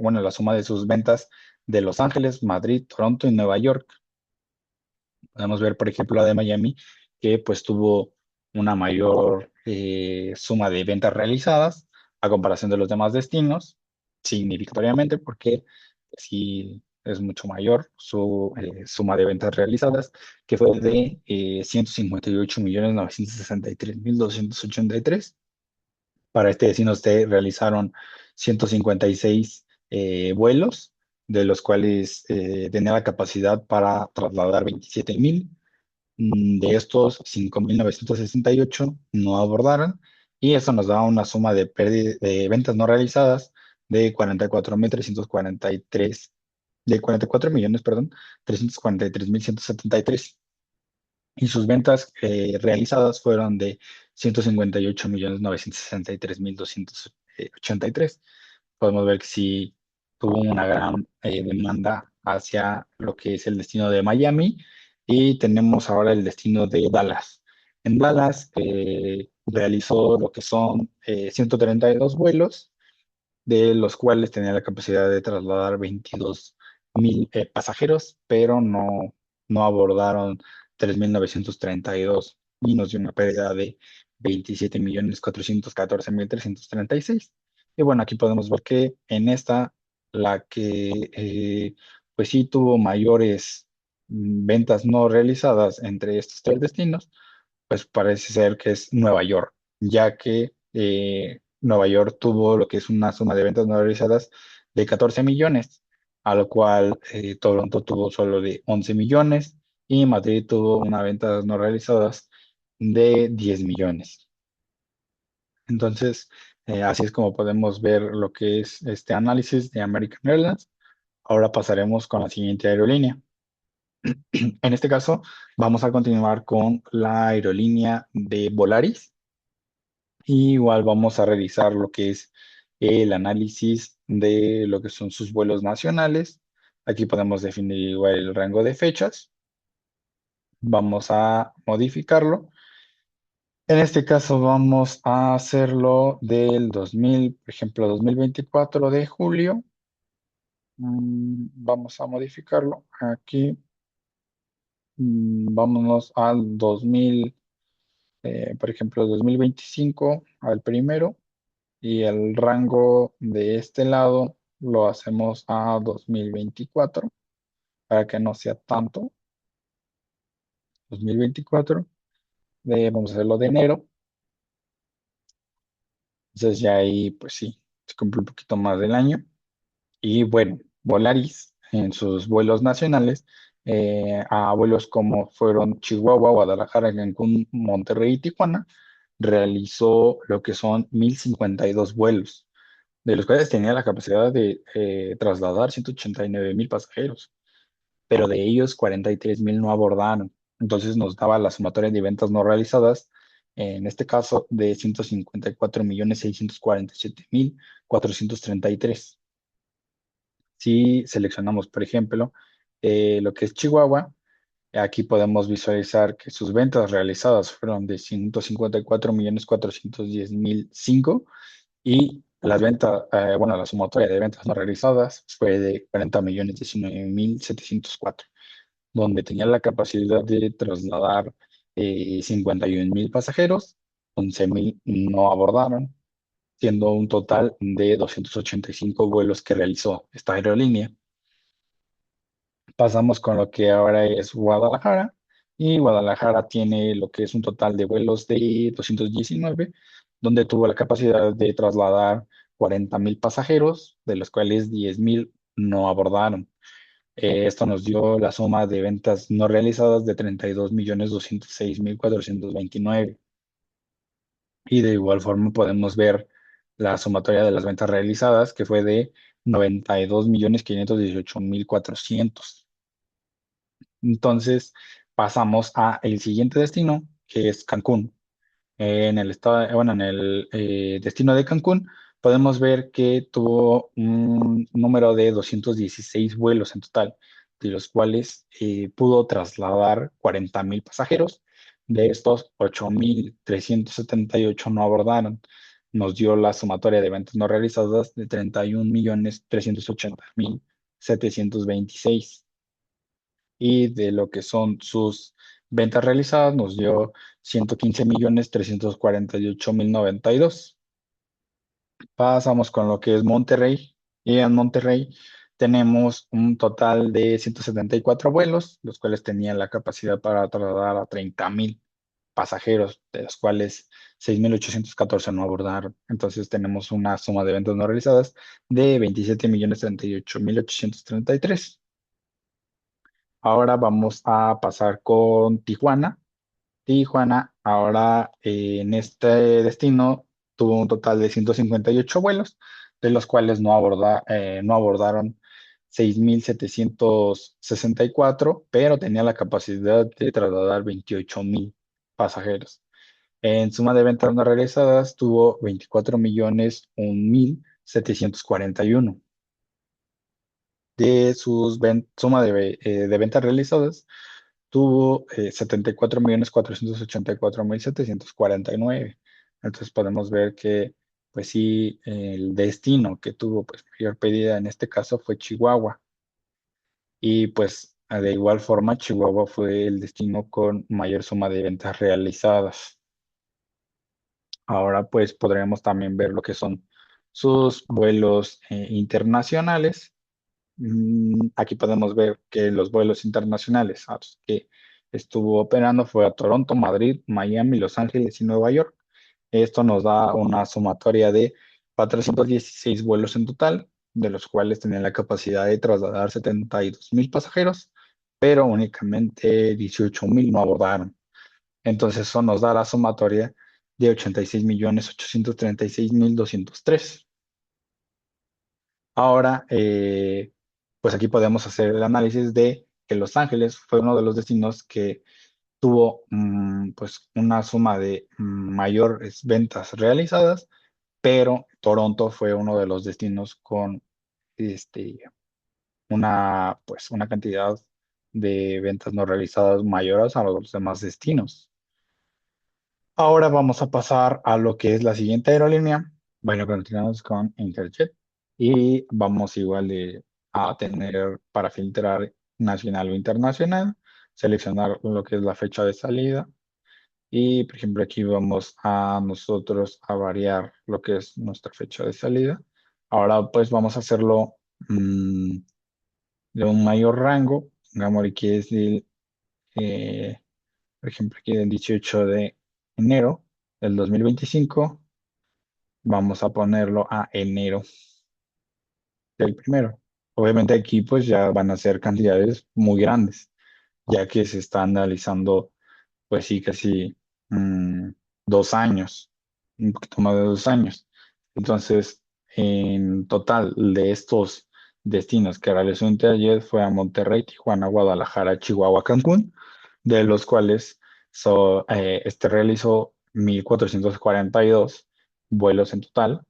S1: bueno, la suma de sus ventas de Los Ángeles, Madrid, Toronto y Nueva York. Podemos ver, por ejemplo, la de Miami, que pues tuvo una mayor suma de ventas realizadas a comparación de los demás destinos, significativamente, porque sí es mucho mayor su suma de ventas realizadas, que fue de 158.963.283. Para este destino se realizaron 156 vuelos, de los cuales tenía la capacidad para trasladar 27.000. De estos, 5.968 no abordaron y eso nos da una suma de ventas no realizadas de 44.343, de 44 millones, perdón, 343.173. Y sus ventas realizadas fueron de 158.963.283. Podemos ver que sí tuvo una gran demanda hacia lo que es el destino de Miami y tenemos ahora el destino de Dallas. En Dallas realizó lo que son 132 vuelos, de los cuales tenía la capacidad de trasladar 22.000 pasajeros, pero no abordaron 3.932 y nos dio una pérdida de 27.414.336. Y bueno, aquí podemos ver que en esta, la que pues sí tuvo mayores ventas no realizadas entre estos tres destinos, pues parece ser que es Nueva York, ya que Nueva York tuvo lo que es una suma de ventas no realizadas de 14 millones, a lo cual Toronto tuvo solo de 11 millones y Madrid tuvo una ventas no realizadas de 10 millones. Entonces, así es como podemos ver lo que es este análisis de American Airlines. Ahora pasaremos con la siguiente aerolínea. En este caso, vamos a continuar con la aerolínea de Volaris. Y igual vamos a revisar lo que es el análisis de lo que son sus vuelos nacionales. Aquí podemos definir igual el rango de fechas. Vamos a modificarlo. En este caso vamos a hacerlo del 2000, por ejemplo, 2024 de julio. Vamos a modificarlo. Aquí vámonos al 2000, por ejemplo, 2025 al primero. Y el rango de este lado lo hacemos a 2024 para que no sea tanto. 2024, vamos a hacerlo de enero. Entonces ya ahí, pues sí, se cumple un poquito más del año. Y bueno, Volaris en sus vuelos nacionales, a vuelos como fueron Chihuahua, Guadalajara, Cancún, Monterrey y Tijuana, realizó lo que son 1.052 vuelos, de los cuales tenía la capacidad de trasladar 189.000 pasajeros, pero de ellos 43.000 no abordaron. Entonces nos daba la sumatoria de ventas no realizadas, en este caso de 154.647.433. Si seleccionamos, por ejemplo, lo que es Chihuahua, aquí podemos visualizar que sus ventas realizadas fueron de 154.410.005 y las ventas, bueno, la sumatoria de ventas no realizadas fue de 40.019.704, donde tenía la capacidad de trasladar 51.000 pasajeros, 11.000 no abordaron, siendo un total de 285 vuelos que realizó esta aerolínea. Pasamos con lo que ahora es Guadalajara, y Guadalajara tiene lo que es un total de vuelos de 219, donde tuvo la capacidad de trasladar 40,000 pasajeros, de los cuales 10,000 no abordaron. Esto nos dio la suma de ventas no realizadas de 32,206,429. Y de igual forma podemos ver la sumatoria de las ventas realizadas, que fue de 92,518,400. Entonces, pasamos a el siguiente destino, que es Cancún. En el estado, bueno, en el destino de Cancún, podemos ver que tuvo un número de 216 vuelos en total, de los cuales pudo trasladar 40,000 pasajeros. De estos, 8,378 no abordaron. Nos dio la sumatoria de ventas no realizadas de 31,380,726. Y de lo que son sus ventas realizadas nos dio 115,348,092. Pasamos con lo que es Monterrey. Y en Monterrey tenemos un total de 174 vuelos, los cuales tenían la capacidad para trasladar a 30,000 pasajeros, de los cuales 6,814 no abordaron. Entonces tenemos una suma de ventas no realizadas de 27,038,833. Ahora vamos a pasar con Tijuana. Tijuana ahora en este destino tuvo un total de 158 vuelos, de los cuales no abordaron 6,764, pero tenía la capacidad de trasladar 28,000 pasajeros. En suma de ventas no realizadas tuvo 24,001,741. De sus suma de ventas realizadas tuvo 74,484,749. Entonces podemos ver que, pues sí, el destino que tuvo pues mayor pedida en este caso fue Chihuahua. Y pues de igual forma Chihuahua fue el destino con mayor suma de ventas realizadas. Ahora pues podremos también ver lo que son sus vuelos internacionales. Aquí podemos ver que los vuelos internacionales a los que estuvo operando fue a Toronto, Madrid, Miami, Los Ángeles y Nueva York. Esto nos da una sumatoria de 416 vuelos en total, de los cuales tenían la capacidad de trasladar 72,000 pasajeros, pero únicamente 18,000 no abordaron. Entonces eso nos da la sumatoria de 86,836,203. Ahora, pues aquí podemos hacer el análisis de que Los Ángeles fue uno de los destinos que tuvo pues una suma de mayores ventas realizadas, pero Toronto fue uno de los destinos con este, una cantidad de ventas no realizadas mayores a los demás destinos. Ahora vamos a pasar a lo que es la siguiente aerolínea. Bueno, continuamos con Interjet y vamos igual a tener para filtrar nacional o internacional, seleccionar lo que es la fecha de salida y, por ejemplo, aquí vamos a nosotros a variar lo que es nuestra fecha de salida. Ahora pues vamos a hacerlo de un mayor rango. Pongamos aquí es eh, por ejemplo, aquí del 18 de enero del 2025, vamos a ponerlo a enero del primero. Obviamente aquí pues ya van a ser cantidades muy grandes, ya que se está analizando pues sí casi 2 años, un poquito más de 2 años. Entonces, en total de estos destinos que realizó Interjet fue a Monterrey, Tijuana, Guadalajara, Chihuahua, Cancún, de los cuales este realizó 1,442 vuelos en total.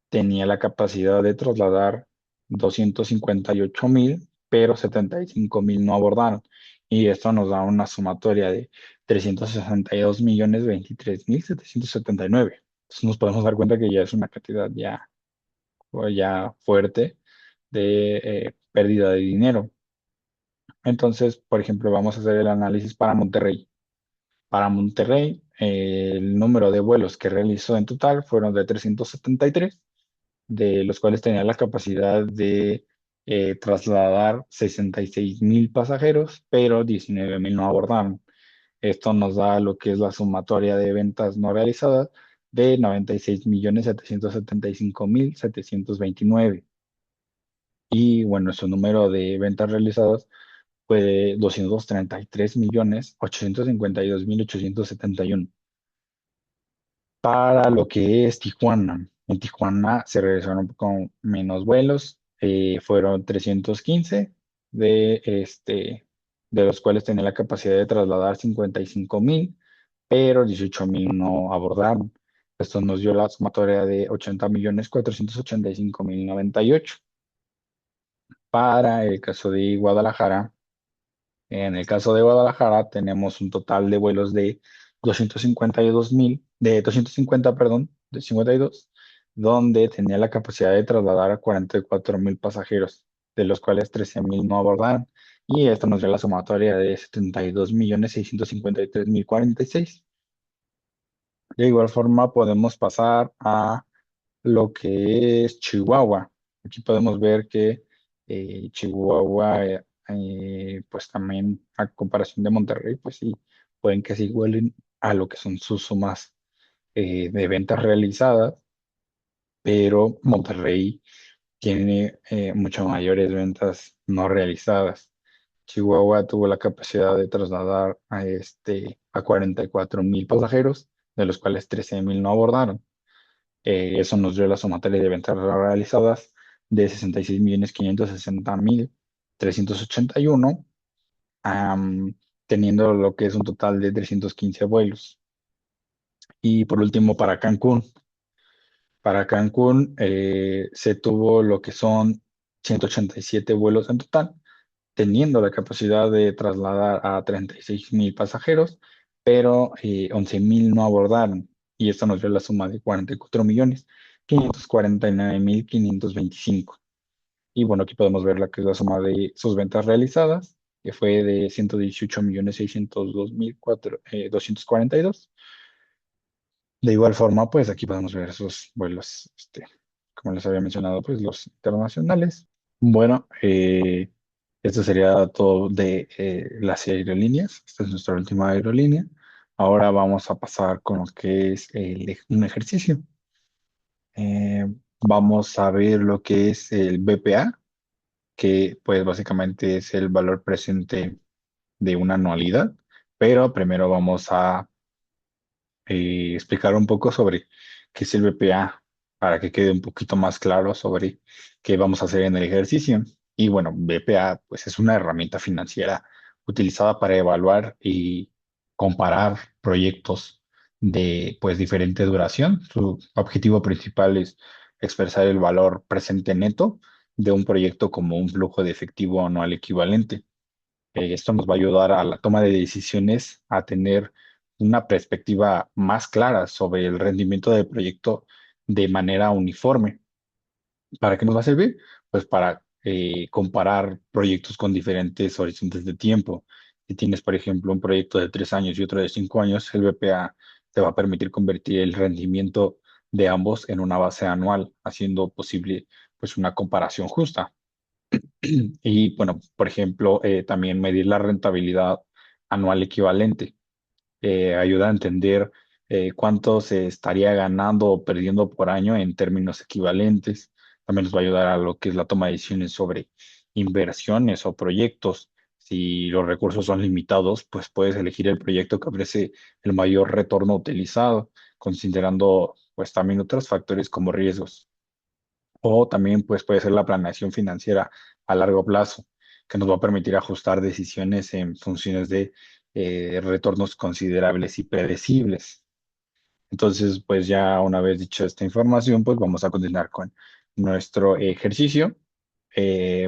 S1: Tenía la capacidad de trasladar 258,000, pero 75,000 no abordaron. Y esto nos da una sumatoria de 362,023,779. Entonces nos podemos dar cuenta que ya es una cantidad ya fuerte de pérdida de dinero. Entonces, por ejemplo, vamos a hacer el análisis para Monterrey. Para Monterrey, el número de vuelos que realizó en total fueron de 373, de los cuales tenía la capacidad de trasladar 66,000 pasajeros, pero 19,000 no abordaron. Esto nos da lo que es la sumatoria de ventas no realizadas de 96.775.729. Y bueno, su número de ventas realizadas fue de 233.852.871. Para lo que es Tijuana, en Tijuana se realizaron con menos vuelos, fueron 315 de los cuales tenía la capacidad de trasladar 55.000, pero 18.000 no abordaron. Esto nos dio la sumatoria de 80.485.098. Para el caso de Guadalajara, en el caso de Guadalajara tenemos un total de vuelos de 250, perdón, de 52, donde tenía la capacidad de trasladar a 44.000 pasajeros, de los cuales 13.000 no abordaron. Y esto nos dio la sumatoria de 72.653.046. De igual forma, podemos pasar a lo que es Chihuahua. Aquí podemos ver que Chihuahua, pues también a comparación de Monterrey, pues sí, pueden que se igualen a lo que son sus sumas de ventas realizadas, pero Monterrey tiene mucho mayores ventas no realizadas. Chihuahua tuvo la capacidad de trasladar a 44.000 pasajeros, de los cuales 13.000 no abordaron. Eso nos dio la sumatoria de ventas realizadas de 66.560.381, am, teniendo lo que es un total de 315 vuelos. Y por último, para Cancún. Para Cancún se tuvo lo que son 187 vuelos en total, teniendo la capacidad de trasladar a 36.000 pasajeros, pero 11.000 no abordaron. Y esto nos dio la suma de 44.549.525. Y bueno, aquí podemos ver la que es la suma de sus ventas realizadas, que fue de 118.602.242. De igual forma, pues aquí podemos ver esos vuelos, como les había mencionado, pues los internacionales. Bueno, esto sería todo de las aerolíneas. Esta es nuestra última aerolínea. Ahora vamos a pasar con lo que es un ejercicio. Vamos a ver lo que es el BPA, que pues básicamente es el valor presente de una anualidad, pero primero vamos a explicar un poco sobre qué es el BPA para que quede un poquito más claro sobre qué vamos a hacer en el ejercicio. Y bueno, BPA pues es una herramienta financiera utilizada para evaluar y comparar proyectos de pues diferente duración. Su objetivo principal es expresar el valor presente neto de un proyecto como un flujo de efectivo anual equivalente. Esto nos va a ayudar a la toma de decisiones, a tener una perspectiva más clara sobre el rendimiento del proyecto de manera uniforme. ¿Para qué nos va a servir? Pues para comparar proyectos con diferentes horizontes de tiempo. Si tienes, por ejemplo, un proyecto de 3 años y otro de 5 años, el BPA te va a permitir convertir el rendimiento de ambos en una base anual, haciendo posible pues una comparación justa. Y bueno, por ejemplo, también medir la rentabilidad anual equivalente. Ayuda a entender cuánto se estaría ganando o perdiendo por año en términos equivalentes. También nos va a ayudar a lo que es la toma de decisiones sobre inversiones o proyectos. Si los recursos son limitados, pues puedes elegir el proyecto que ofrece el mayor retorno utilizado, considerando pues también otros factores como riesgos. O también pues, puede ser la planeación financiera a largo plazo, que nos va a permitir ajustar decisiones en funciones de retornos considerables y predecibles. Entonces, pues ya una vez dicho esta información, pues vamos a continuar con nuestro ejercicio.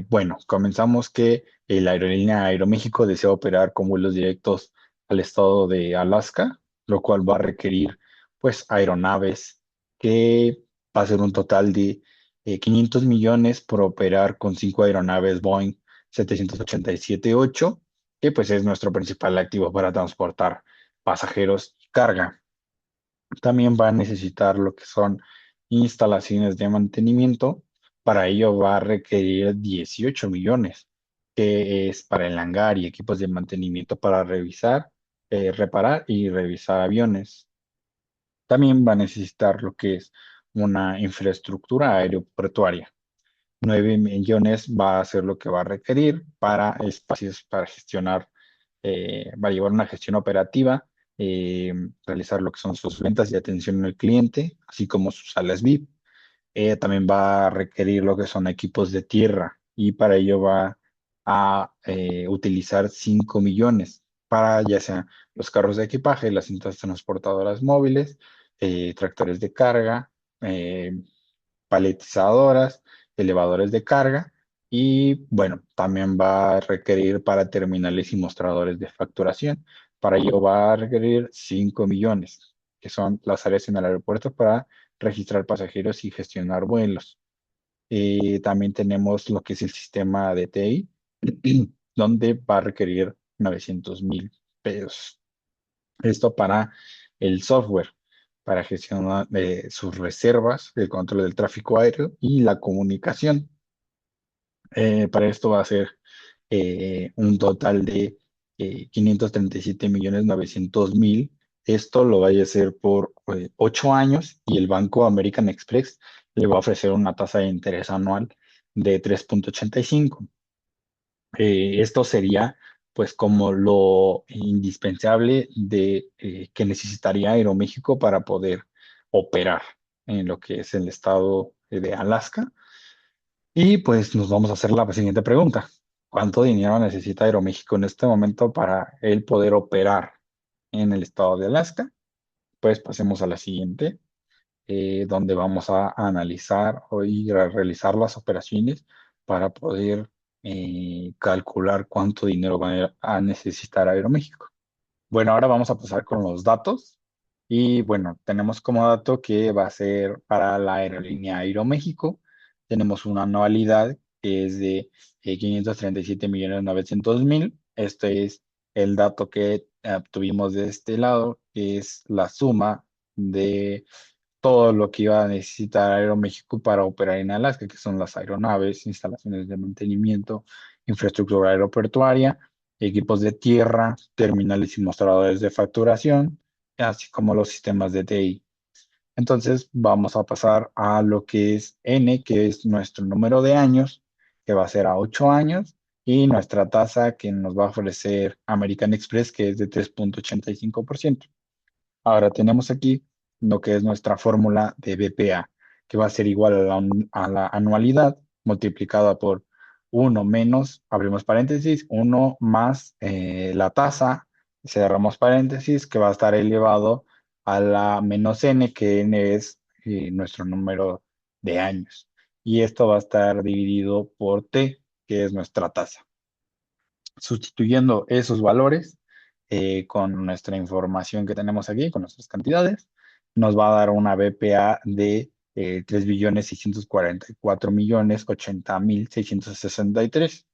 S1: Bueno, comenzamos que la aerolínea Aeroméxico desea operar con vuelos directos al estado de Alaska, lo cual va a requerir pues aeronaves que va a ser un total de 500 millones por operar con 5 aeronaves Boeing 787-8, que pues es nuestro principal activo para transportar pasajeros y carga. También va a necesitar lo que son instalaciones de mantenimiento. Para ello va a requerir 18 millones, que es para el hangar y equipos de mantenimiento para revisar, reparar y revisar aviones. También va a necesitar lo que es una infraestructura aeroportuaria. 9 millones va a ser lo que va a requerir para espacios para gestionar, va a llevar una gestión operativa, eh, realizar lo que son sus ventas y atención al cliente, así como sus salas VIP. También va a requerir lo que son equipos de tierra y para ello va a utilizar 5 millones para ya sea los carros de equipaje, las cintas transportadoras móviles, tractores de carga, eh, paletizadoras, elevadores de carga y bueno, también va a requerir para terminales y mostradores de facturación. Para ello va a requerir 5 millones, que son las áreas en el aeropuerto para registrar pasajeros y gestionar vuelos. También tenemos lo que es el sistema de TI, donde va a requerir 900,000 pesos. Esto para el software, para gestionar sus reservas, el control del tráfico aéreo y la comunicación. Para esto va a ser un total de 537,900,000. Esto lo vaya a hacer por 8 años y el Banco American Express le va a ofrecer una tasa de interés anual de 3,85. Esto sería pues como lo indispensable de que necesitaría Aeroméxico para poder operar en lo que es el estado de Alaska. Y pues nos vamos a hacer la siguiente pregunta. ¿Cuánto dinero necesita Aeroméxico en este momento para él poder operar en el estado de Alaska? Pues pasemos a la siguiente, donde vamos a analizar y a realizar las operaciones para poder calcular cuánto dinero va a necesitar Aeroméxico. Bueno, ahora vamos a pasar con los datos. Y bueno, tenemos como dato que va a ser para la aerolínea Aeroméxico. Tenemos una anualidad que es de 537,900,000. Este es el dato que obtuvimos de este lado, que es la suma de todo lo que iba a necesitar Aeroméxico para operar en Alaska, que son las aeronaves, instalaciones de mantenimiento, infraestructura aeroportuaria, equipos de tierra, terminales y mostradores de facturación, así como los sistemas de TI. Entonces vamos a pasar a lo que es N, que es nuestro número de años, que va a ser a 8 años, y nuestra tasa que nos va a ofrecer American Express, que es de 3,85%. Ahora tenemos aquí lo que es nuestra fórmula de BPA, que va a ser igual a la anualidad multiplicada por uno menos, abrimos paréntesis, uno más la tasa, cerramos paréntesis, que va a estar elevado a la menos n, que n es nuestro número de años. Y esto va a estar dividido por t, que es nuestra tasa. Sustituyendo esos valores con nuestra información que tenemos aquí, con nuestras cantidades, nos va a dar una BPA de 3,644,080,663.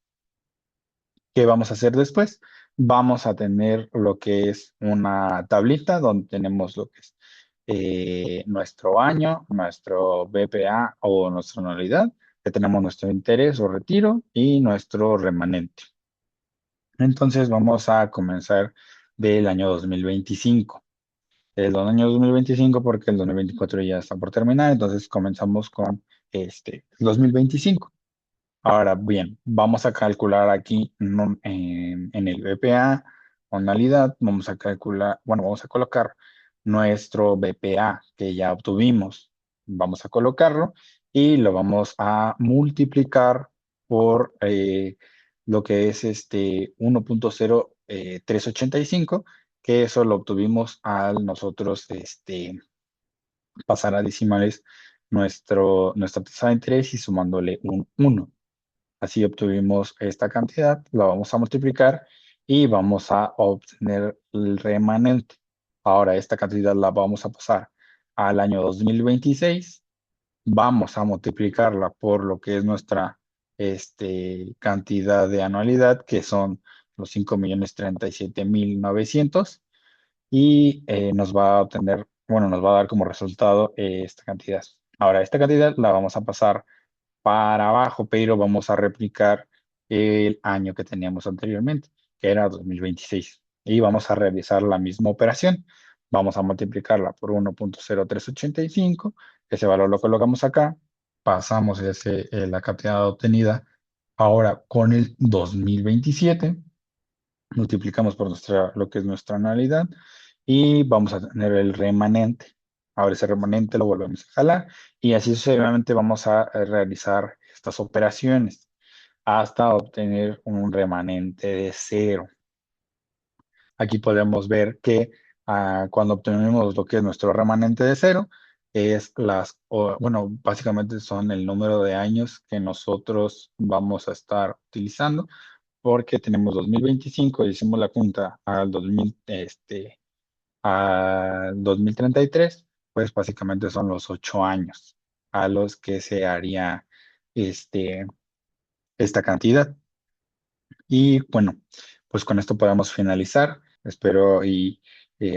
S1: ¿Qué vamos a hacer después? Vamos a tener lo que es una tablita donde tenemos lo que es nuestro año, nuestro BPA o nuestra anualidad, que tenemos nuestro interés o retiro y nuestro remanente. Entonces vamos a comenzar del año 2025. El año 2025 porque el 2024 ya está por terminar, entonces comenzamos con este 2025. Ahora bien, vamos a calcular aquí en el BPA anualidad, vamos a calcular, bueno, vamos a colocar nuestro BPA que ya obtuvimos. Vamos a colocarlo y lo vamos a multiplicar por lo que es este 1,0385, que eso lo obtuvimos al nosotros pasar a decimales nuestra tasa de interés y sumándole un 1. Así obtuvimos esta cantidad, la vamos a multiplicar y vamos a obtener el remanente. Ahora esta cantidad la vamos a pasar al año 2026, vamos a multiplicarla por lo que es nuestra cantidad de anualidad, que son los 5,037,900 y nos va a obtener, bueno, nos va a dar como resultado esta cantidad. Ahora esta cantidad la vamos a pasar para abajo, pero vamos a replicar el año que teníamos anteriormente, que era 2026. Y vamos a realizar la misma operación. vamos a multiplicarla por 1.0385, ese valor lo colocamos acá, pasamos la cantidad obtenida ahora con el 2027, multiplicamos por lo que es nuestra anualidad y vamos a tener el remanente. Ahora ese remanente lo volvemos a jalar y así sucesivamente vamos a realizar estas operaciones hasta obtener un remanente de cero. Aquí podemos ver que cuando obtenemos lo que es nuestro remanente de cero, es bueno, básicamente son el número de años que nosotros vamos a estar utilizando, porque tenemos 2025 y hicimos la cuenta al 2033, pues básicamente son los 8 años a los que se haría este, esta cantidad. Y bueno, pues con esto podemos finalizar. Espero y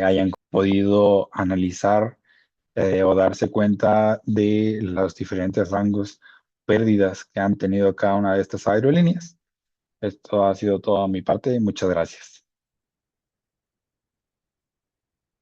S1: hayan podido analizar o darse cuenta de los diferentes rangos, pérdidas que han tenido cada una de estas aerolíneas. Esto ha sido todo a mi parte. Muchas gracias.